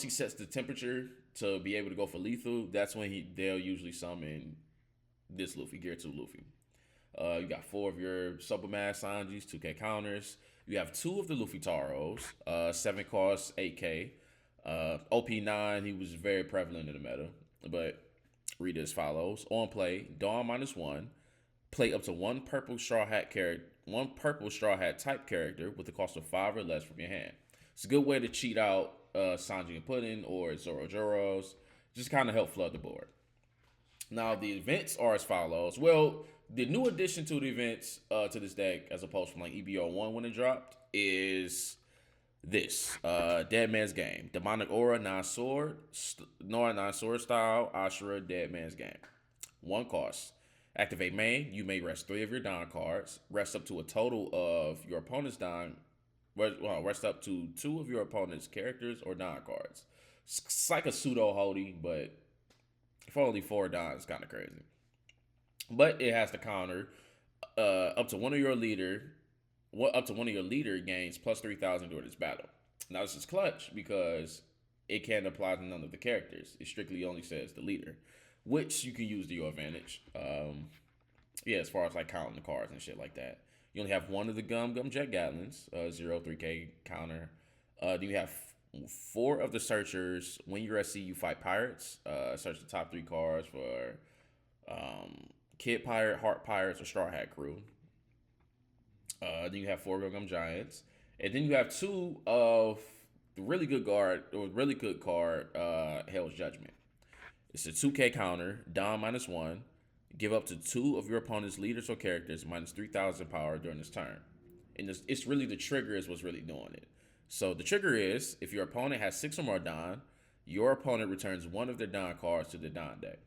sets the temperature to be able to go for lethal, that's when they'll usually summon this Luffy, Gear 2 Luffy. You got 4 of your Supermass Sanjis, 2K counters. You have 2 of the Luffy Taros, 7 costs, 8K. OP9, he was very prevalent in the meta, but read it as follows. On play, Dawn -1. Play up to one purple Straw Hat type character with the cost of 5 or less from your hand. It's a good way to cheat out Sanji and Pudding or Zorojoros. Just kind of help flood the board. Now the events are as follows. Well, the new addition to the events to this deck, as opposed from like EBO 1 when it dropped, is this. Dead Man's Game. Demonic Aura, non-sword style, Ashura, Dead Man's Game. 1 cost. Activate main. You may rest 3 of your Don cards. Rest up to a total of your opponent's Don. Rest up to 2 of your opponent's characters or Don cards. It's like a pseudo holding, but for only 4 Don, it's kind of crazy. But it has the counter. Up to one of your leader gains plus 3,000 during this battle. Now this is clutch because it can't apply to none of the characters. It strictly only says the leader, which you can use to your advantage. As far as like counting the cards and shit like that. You only have 1 of the Gum Jet Gatlins, 0, 3K counter. Then you have 4 of the Searchers. When you're at sea, you fight pirates. Search the top 3 cards for Kid Pirate, Heart Pirates, or Straw Hat Crew. Then you have 4 Gum Giants. And then you have 2 of the really good card, Hell's Judgment. It's a 2K counter, Dom -1. Give up to 2 of your opponent's leaders or characters minus 3,000 power during this turn. And it's really the trigger is what's really doing it. So the trigger is, if your opponent has 6 or more Don, your opponent returns 1 of their Don cards to the Don deck.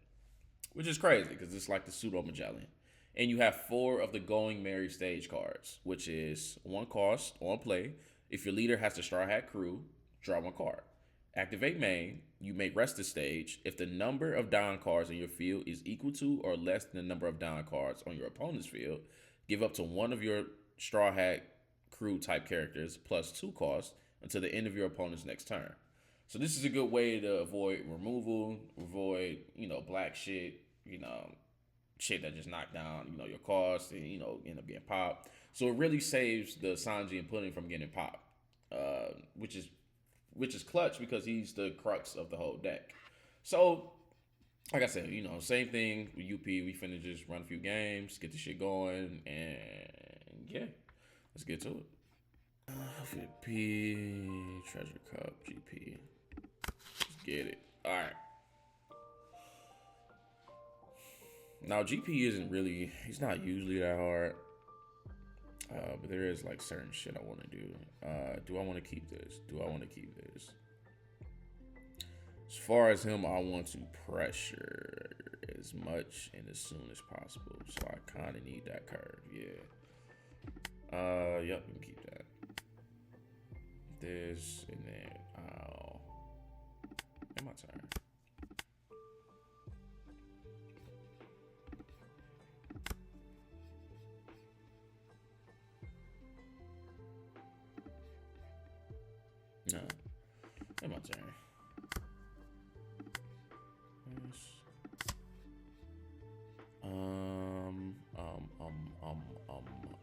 Which is crazy, because it's like the pseudo Magellan. And you have 4 of the Going Merry stage cards, which is 1 cost on play. If your leader has the Straw Hat Crew, draw 1 card. Activate main. You may rest the stage if the number of down cards on your field is equal to or less than the number of down cards on your opponent's field. Give up to one of your Straw Hat Crew type characters plus 2 costs until the end of your opponent's next turn. So this is a good way to avoid removal, avoid, black shit, shit that just knocked down, your cost and, end up getting popped. So it really saves the Sanji and Pudding from getting popped, which is clutch because he's the crux of the whole deck. So, like I said, same thing with UP. We finna just run a few games, get the shit going, and yeah, let's get to it. FP, Treasure Cup, GP. Let's get it. All right. Now, GP isn't really, he's not usually that hard. But there is like certain shit I want to do. Do I want to keep this? Do I want to keep this? As far as him, I want to pressure as much and as soon as possible. So I kind of need that curve. Yeah. Yep, we can keep that. This and then and my turn. No, and my turn. Yes.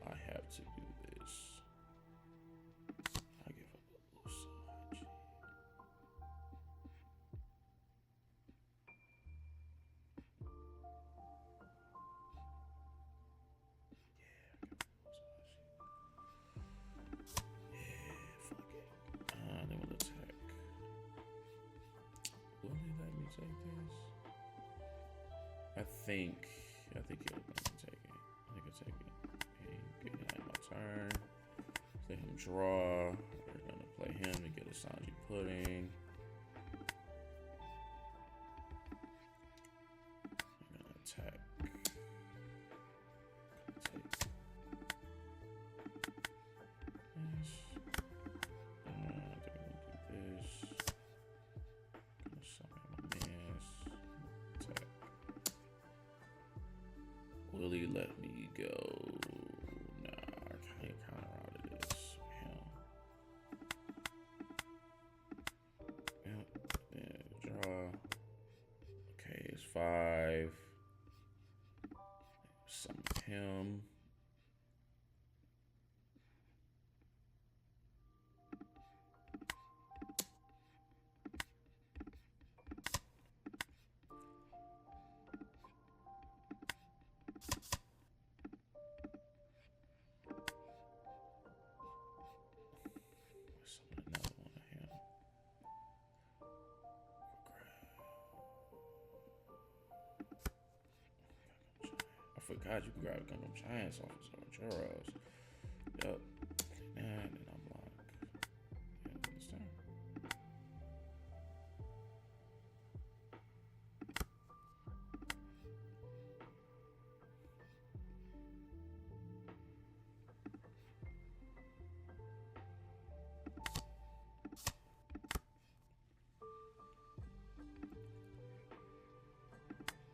I have to do this. I give up a little so much. They will attack. Will they let me take this? I think he'll let me take it. I think I'll take it. And get out my turn. Let him draw. We're gonna play him to get a Sanji Pudding. I'm gonna attack. Will he let me go? Nah, I can't counter out of this. Yep. Draw. Okay, it's 5. Summon him. I forgot you can grab a Gundam Giants off of Joros. Yep. And then I'm locked. Yeah, this turn.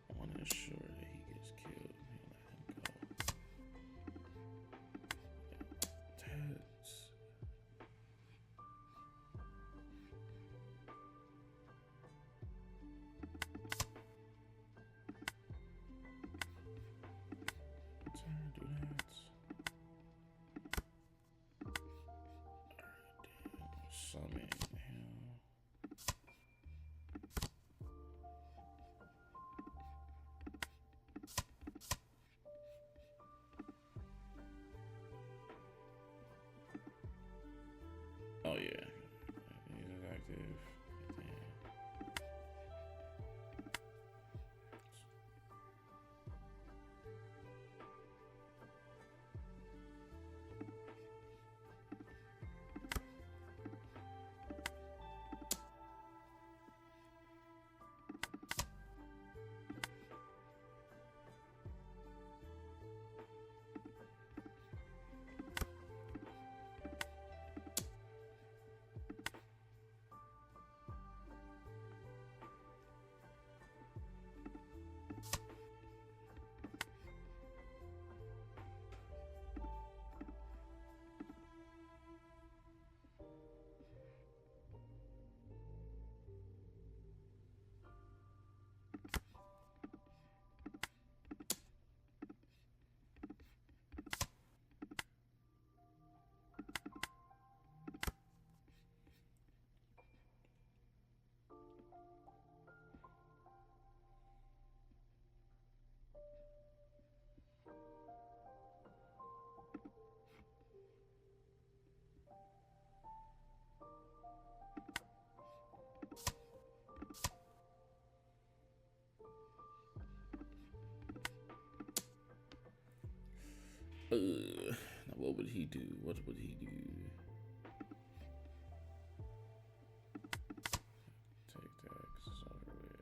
I want to ensure that he gets killed. Summon him. Oh yeah. He's active. Now what would he do? What would he do? Take that 'cause it's over with.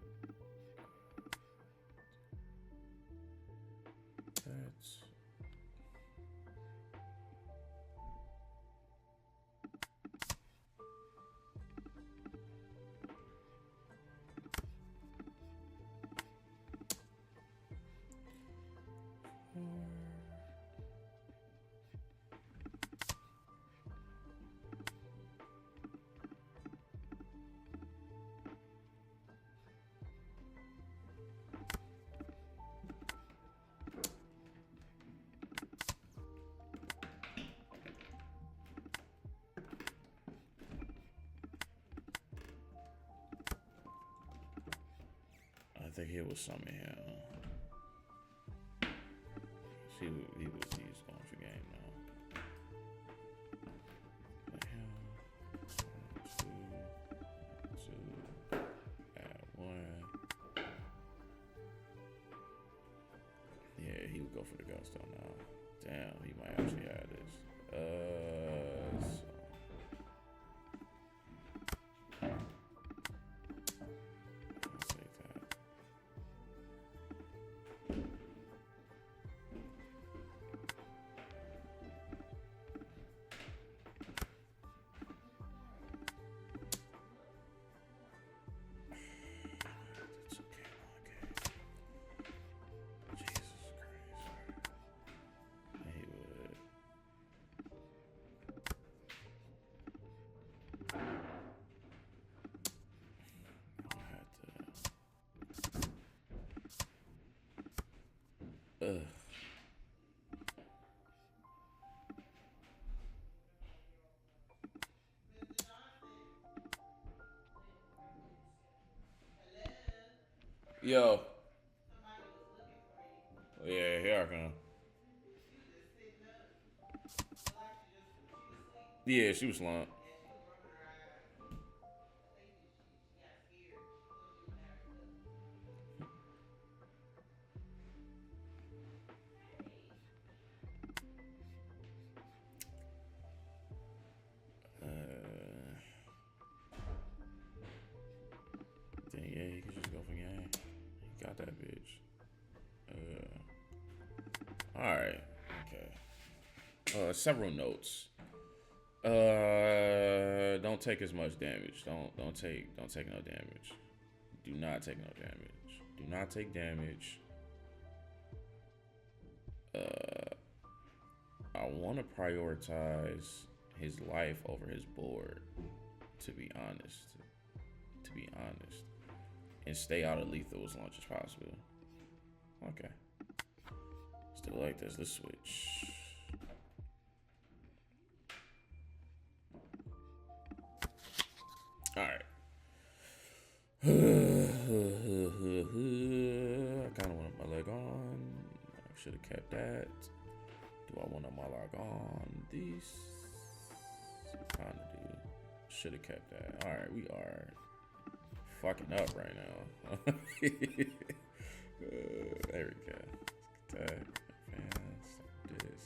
That's. I think he was summon him. He was going for game now. The hell? 2, add 1. Yeah, he would go for the gusto now. Damn, he might actually have this. So. I'll take that. It's okay, Jesus Christ. He would. I had to. Ugh. Yo. Yeah, here I come. Yeah, she was slumped. Then yeah, he could just go for game. He got that bitch. All right. Okay. Several notes. Don't take as much damage. Don't take no damage. Do not take no damage. Do not take damage. I want to prioritize his life over his board. To be honest. And stay out of lethal as much as possible. Okay. Still like this. Let's switch. Alright. I kind of want my leg on. I should have kept that. Do I want my leg on? These. Kind of do. Should have kept that. Alright, we are fucking up right now. There we go. Attack, advance, this.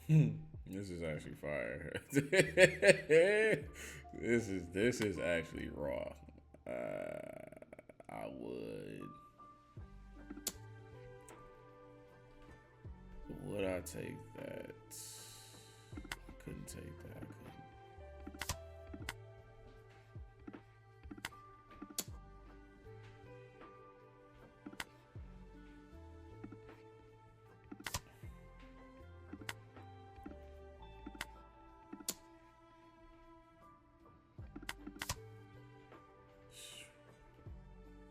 This is actually fire. This is actually raw. I would I take that? I couldn't take that. I couldn't.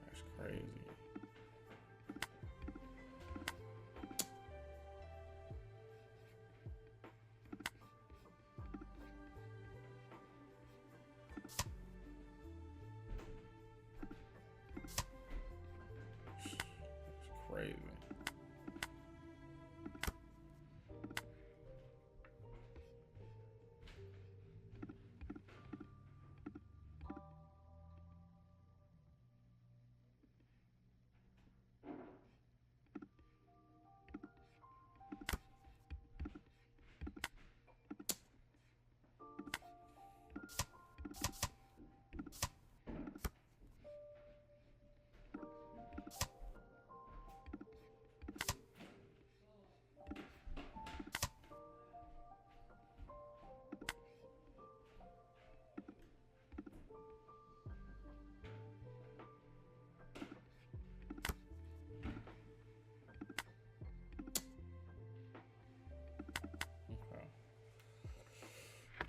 That's crazy. That's crazy.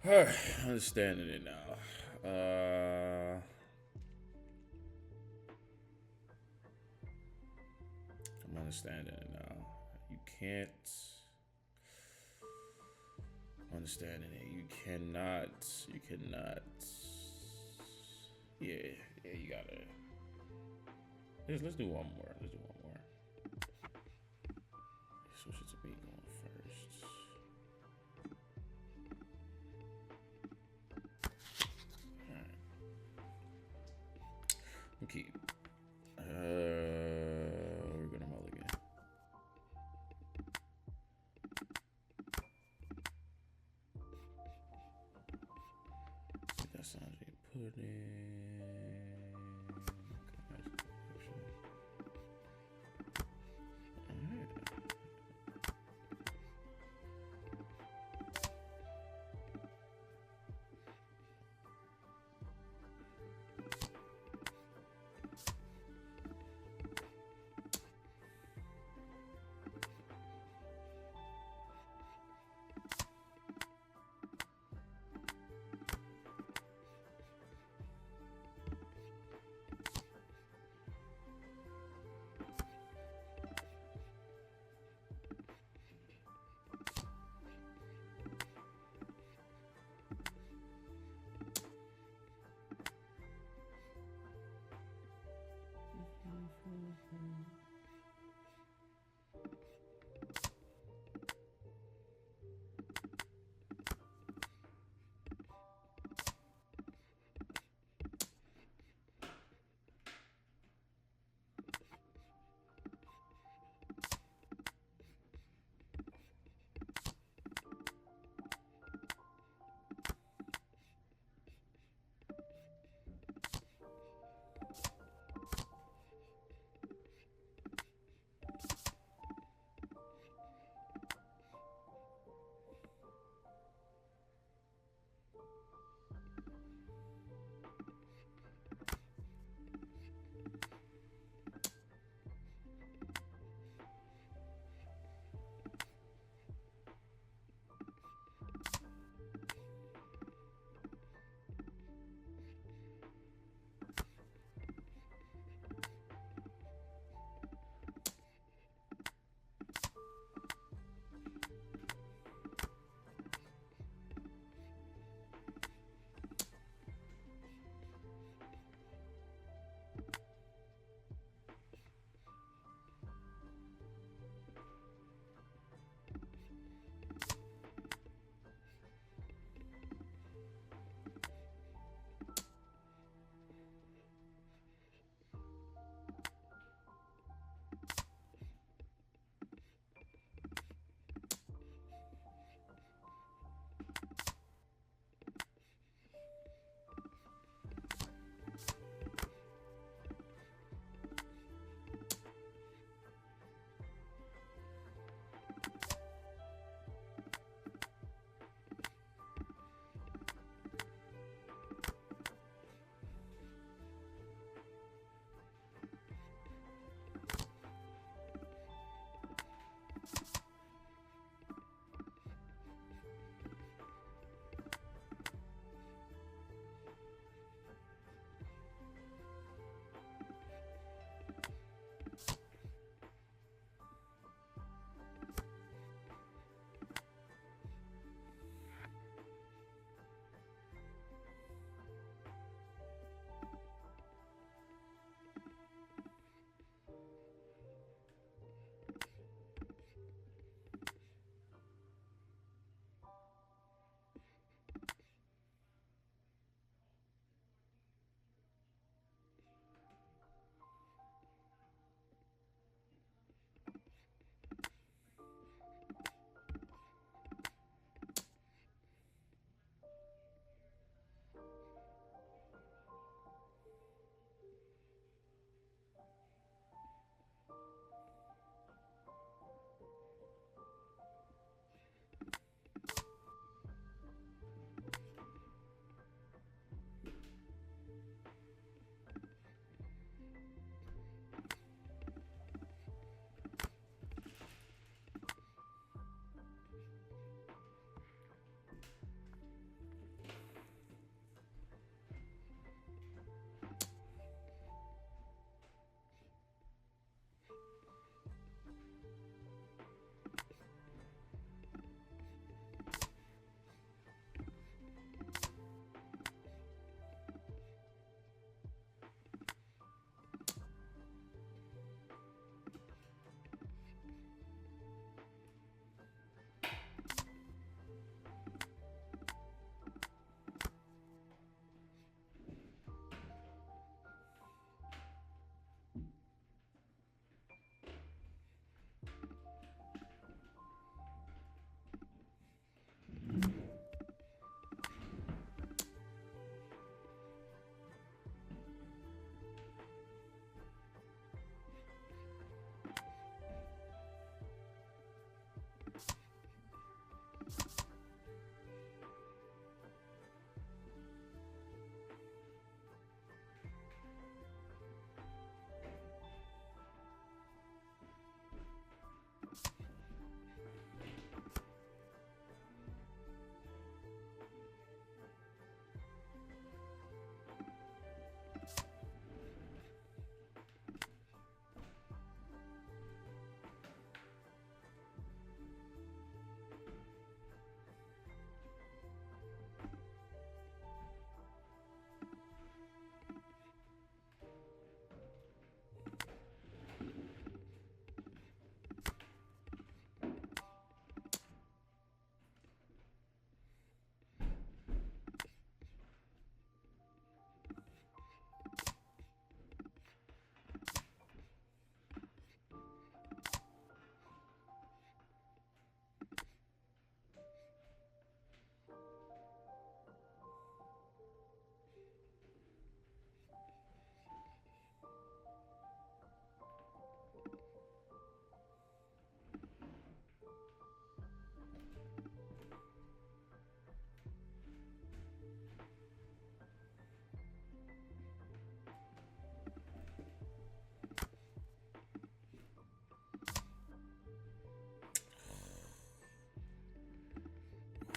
Okay. Understanding it now. I'm understanding it now. You can't. I'm understanding it. You cannot. You cannot. Yeah. Yeah. You gotta. Let's do one more. Let's do one more. Switch it to me going first. Alright. Okay. We're gonna mulligan. That sounds like pudding.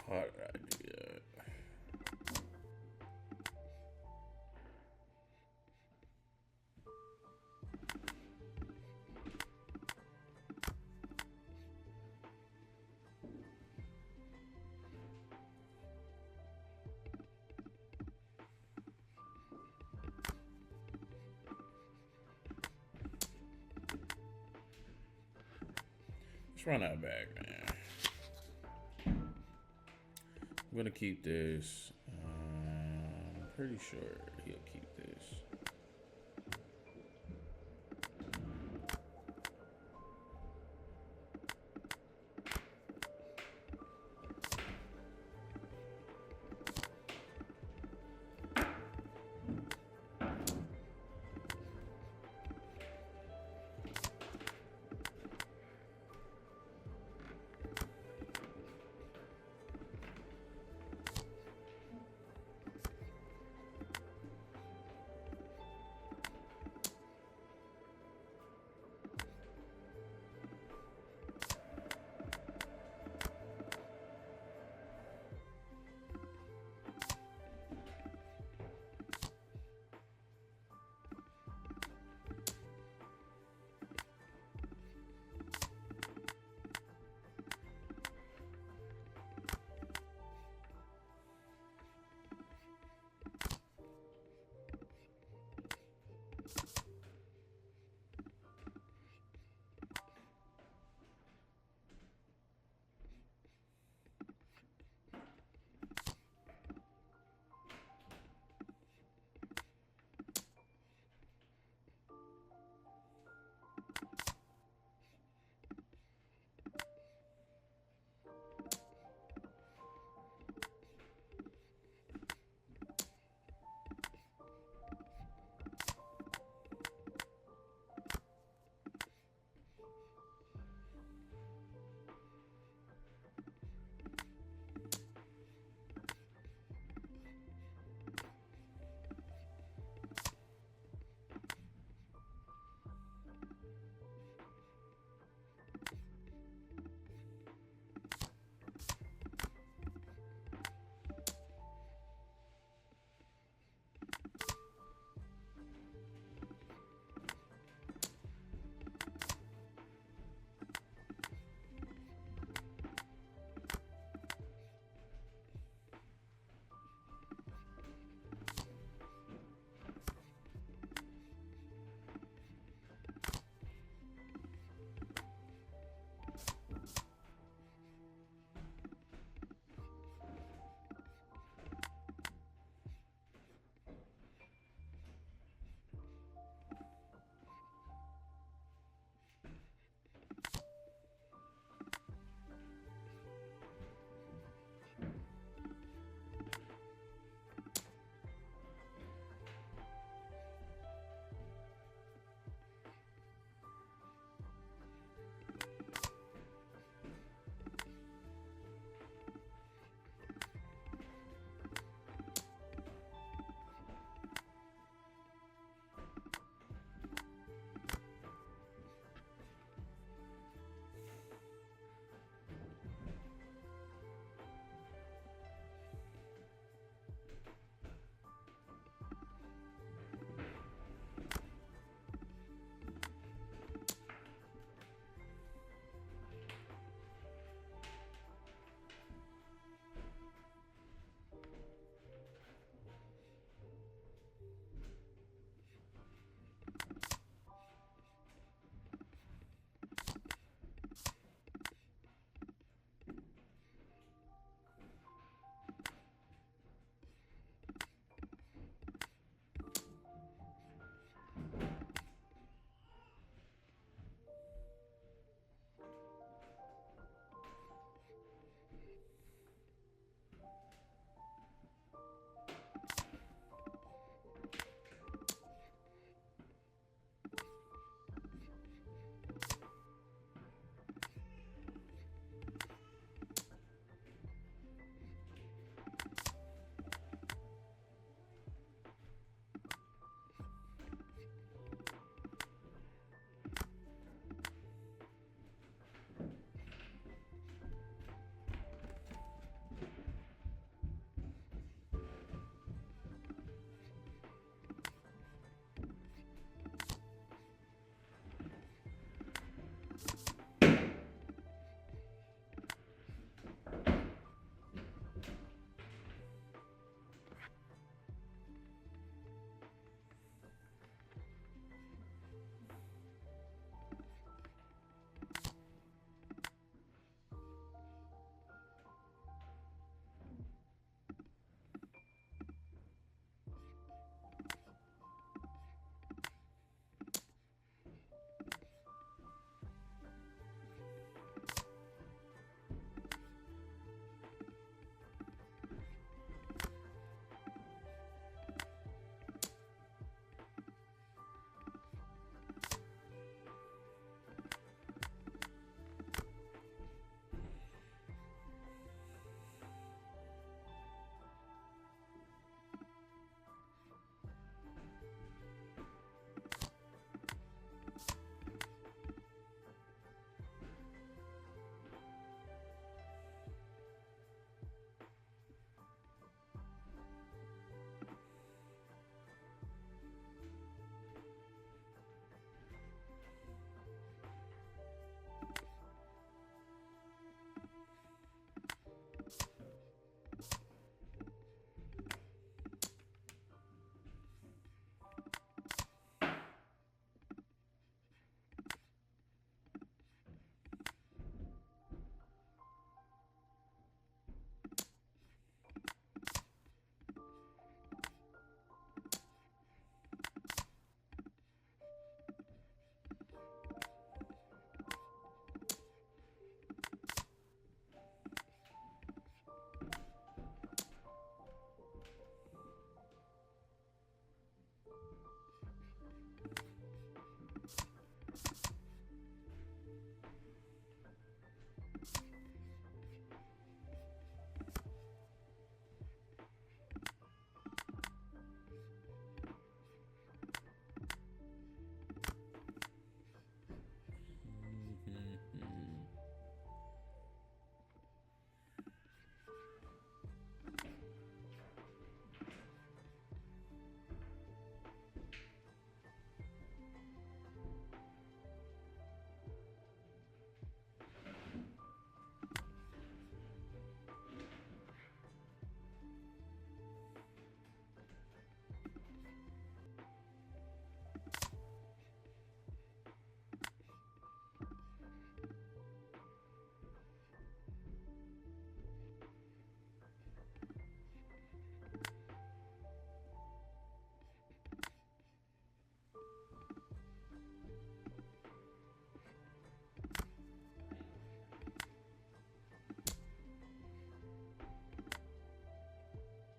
How did I do that? Let's run that back, man. I'm gonna keep this. I'm pretty sure he'll keep this.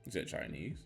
Is that Chinese?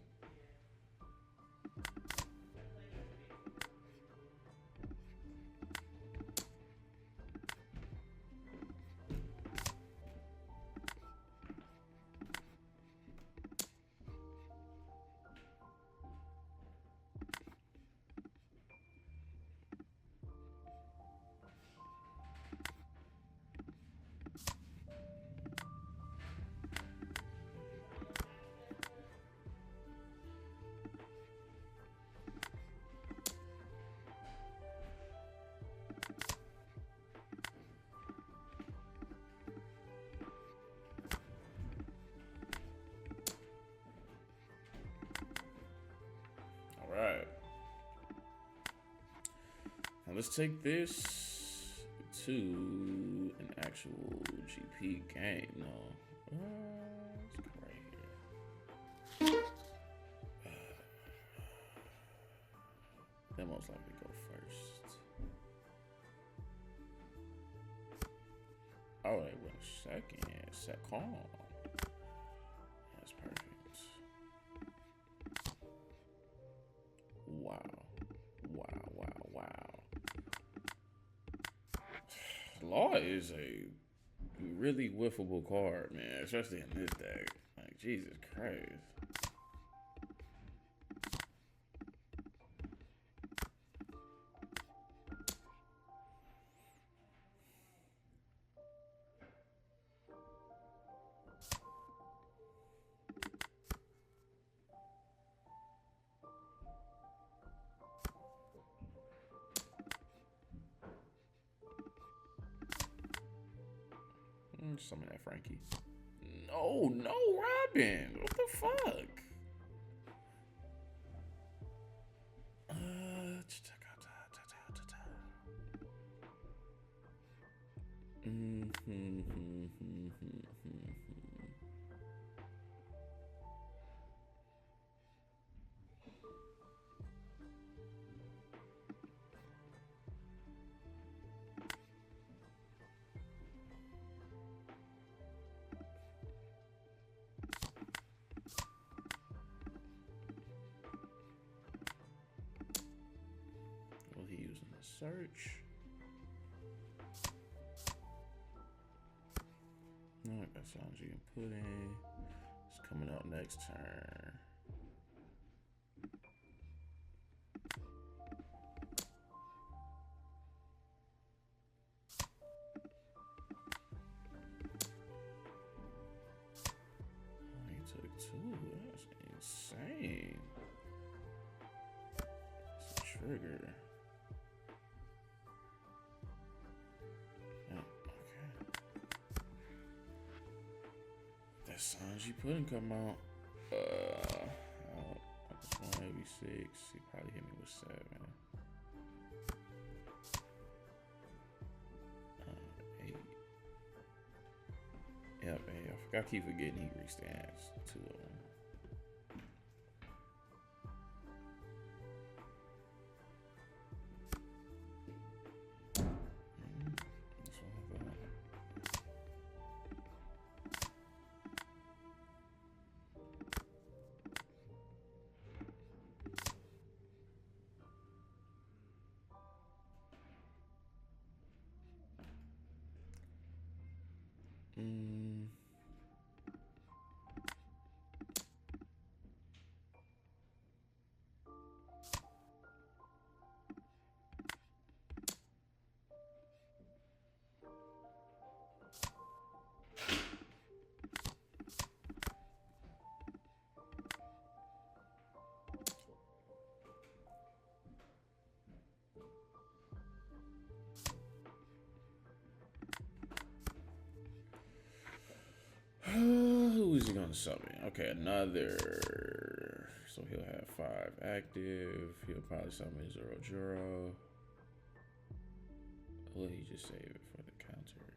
All right. Now let's take this to an actual GP game. No. Let's go right here. They most likely go first. Oh, they went second. Second. That's perfect. Wow. Law is a really whiffable card, man, especially in this deck. Like, Jesus Christ. Summon that Frankie. No, Robin. What the fuck? Will he use in the search? No, I got Sanji and Pudding. It's coming out next turn. He took two. That's insane. It's a trigger. Sanji Pudding come out. Maybe 6. He probably hit me with 7. 8. Yep, I keep forgetting he restands 2 of them. Who is he gonna summon? Okay, another. So he'll have 5 active. He'll probably summon Zoro Juro. Or will he just save it for the counter?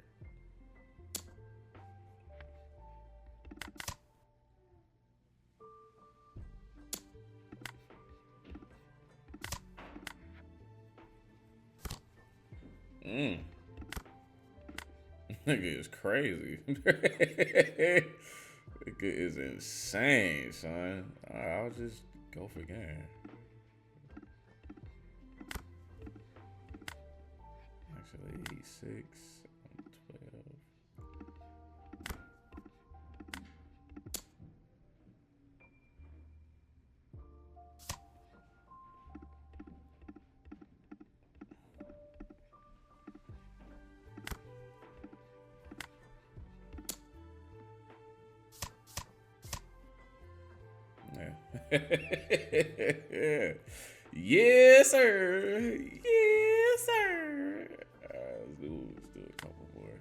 Nigga is crazy. Nigga is insane, son. Alright, I'll just go for game. Actually, 6, 12. Yeah. Yes, sir. Yes, sir. Let's do a couple more.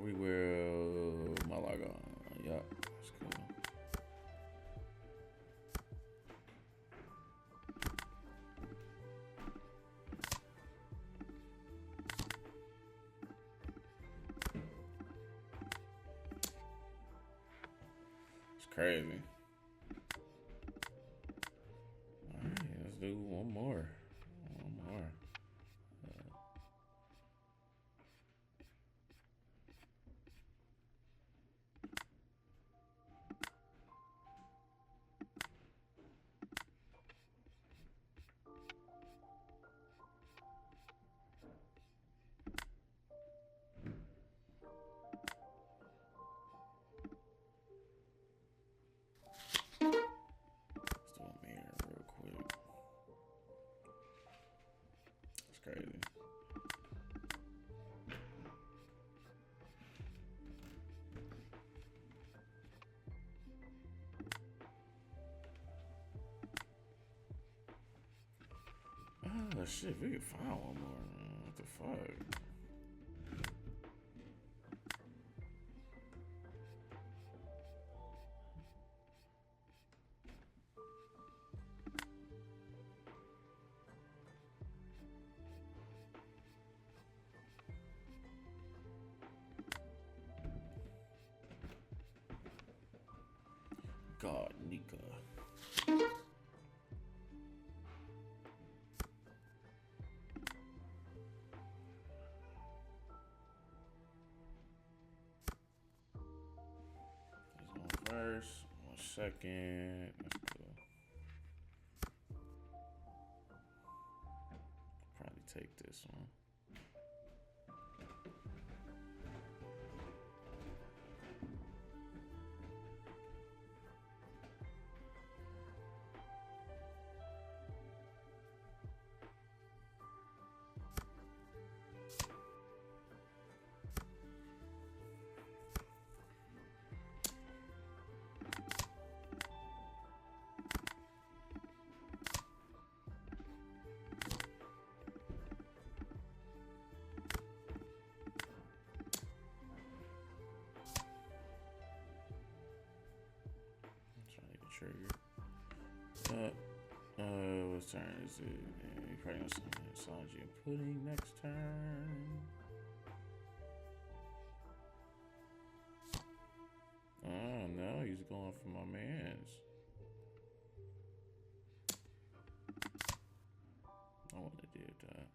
We will Malaga. Yup, that's cool. It's crazy. All right, let's do one more. One more. Let's do a mirror real quick. It's crazy. Oh shit, we can find one more, man. What the fuck? God, Nika. First, 1 second. That's cool. Probably take this one. Trigger. What turn is it? You probably gonna summon Sanji and Pudding next turn. Oh no, he's going for my mans. I wouldn't have did that.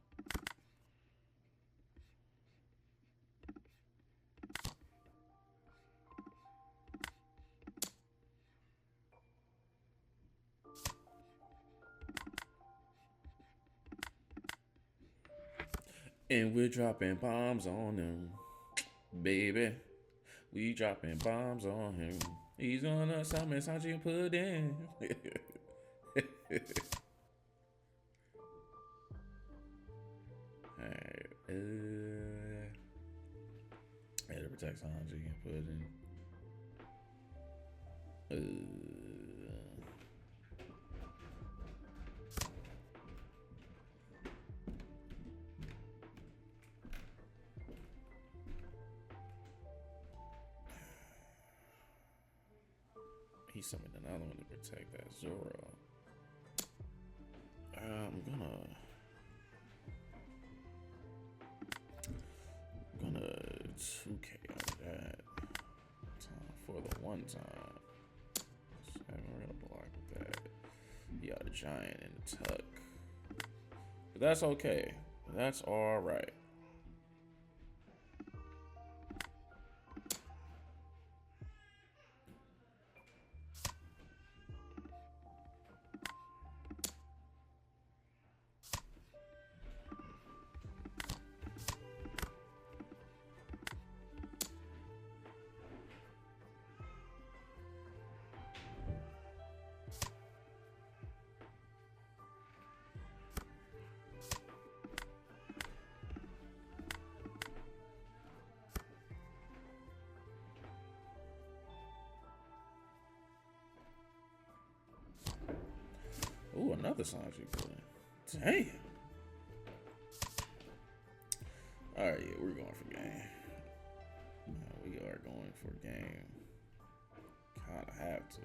And we're dropping bombs on them, baby. We dropping bombs on him. He's gonna summon Sanji and Pudding. Alright, I had to protect Sanji and Pudding. He summoned another one to protect that Zoro. I'm gonna 2K out of that. Time for the one time. 7, we're gonna block with that. giant in the tuck. But that's okay. That's all right. Ooh, another Sanji villain. Damn. Alright, yeah, we're going for game. We are going for game. Kinda have to.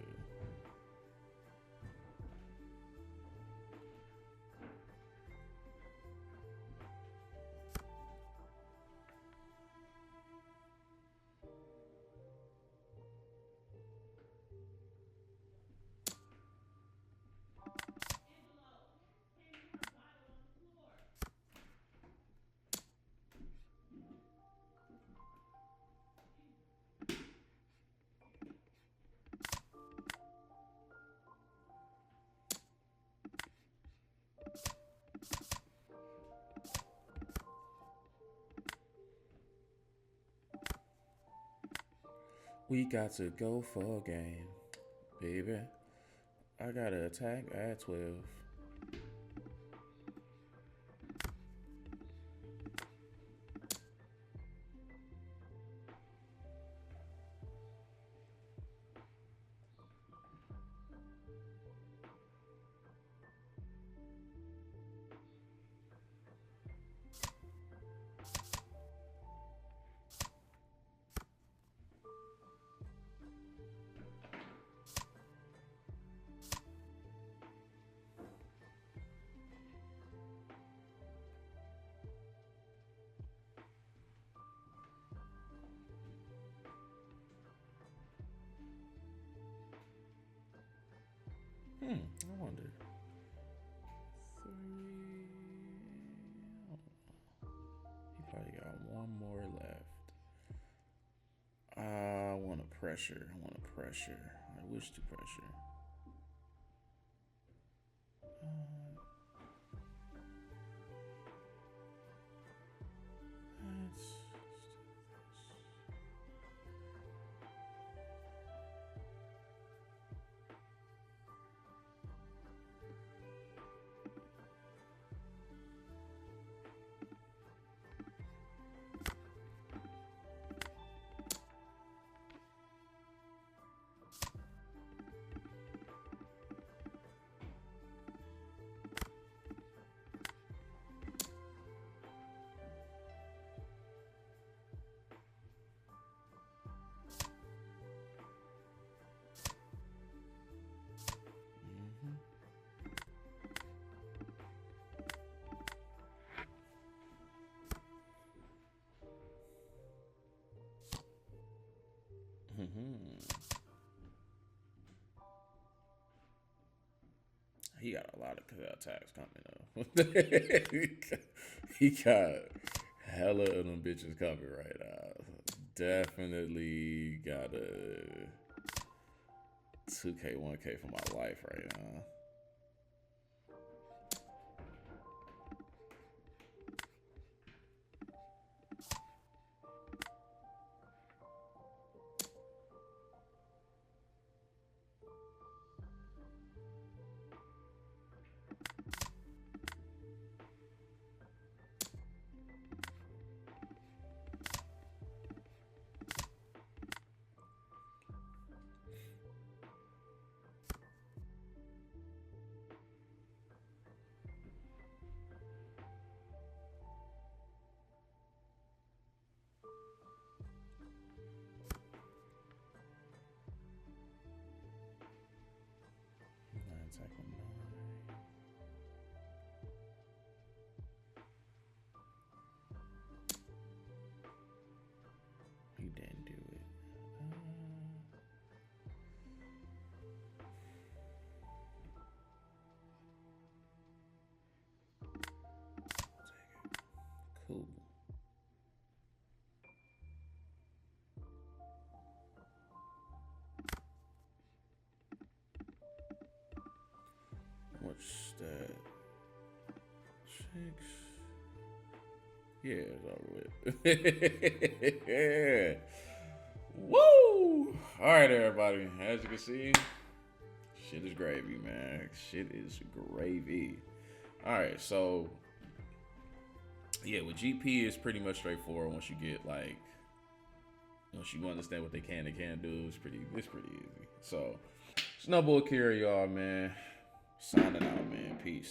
We got to go for a game, baby. I gotta attack at 12. I wonder. 3. He probably got one more left. I want to pressure. I wish to pressure. Let's He got a lot of attacks coming up. He got hella of them bitches coming right now. Definitely got a 2K, 1K for my life right now. that? 6. Yeah, it's over with. Woo! All right, everybody. As you can see, shit is gravy, man. Shit is gravy. All right, so yeah, with GP it's pretty much straightforward. Once you get like, once you understand what they can do, it's pretty easy. So, Snowball Carry, y'all, man. Signing out, man. Peace.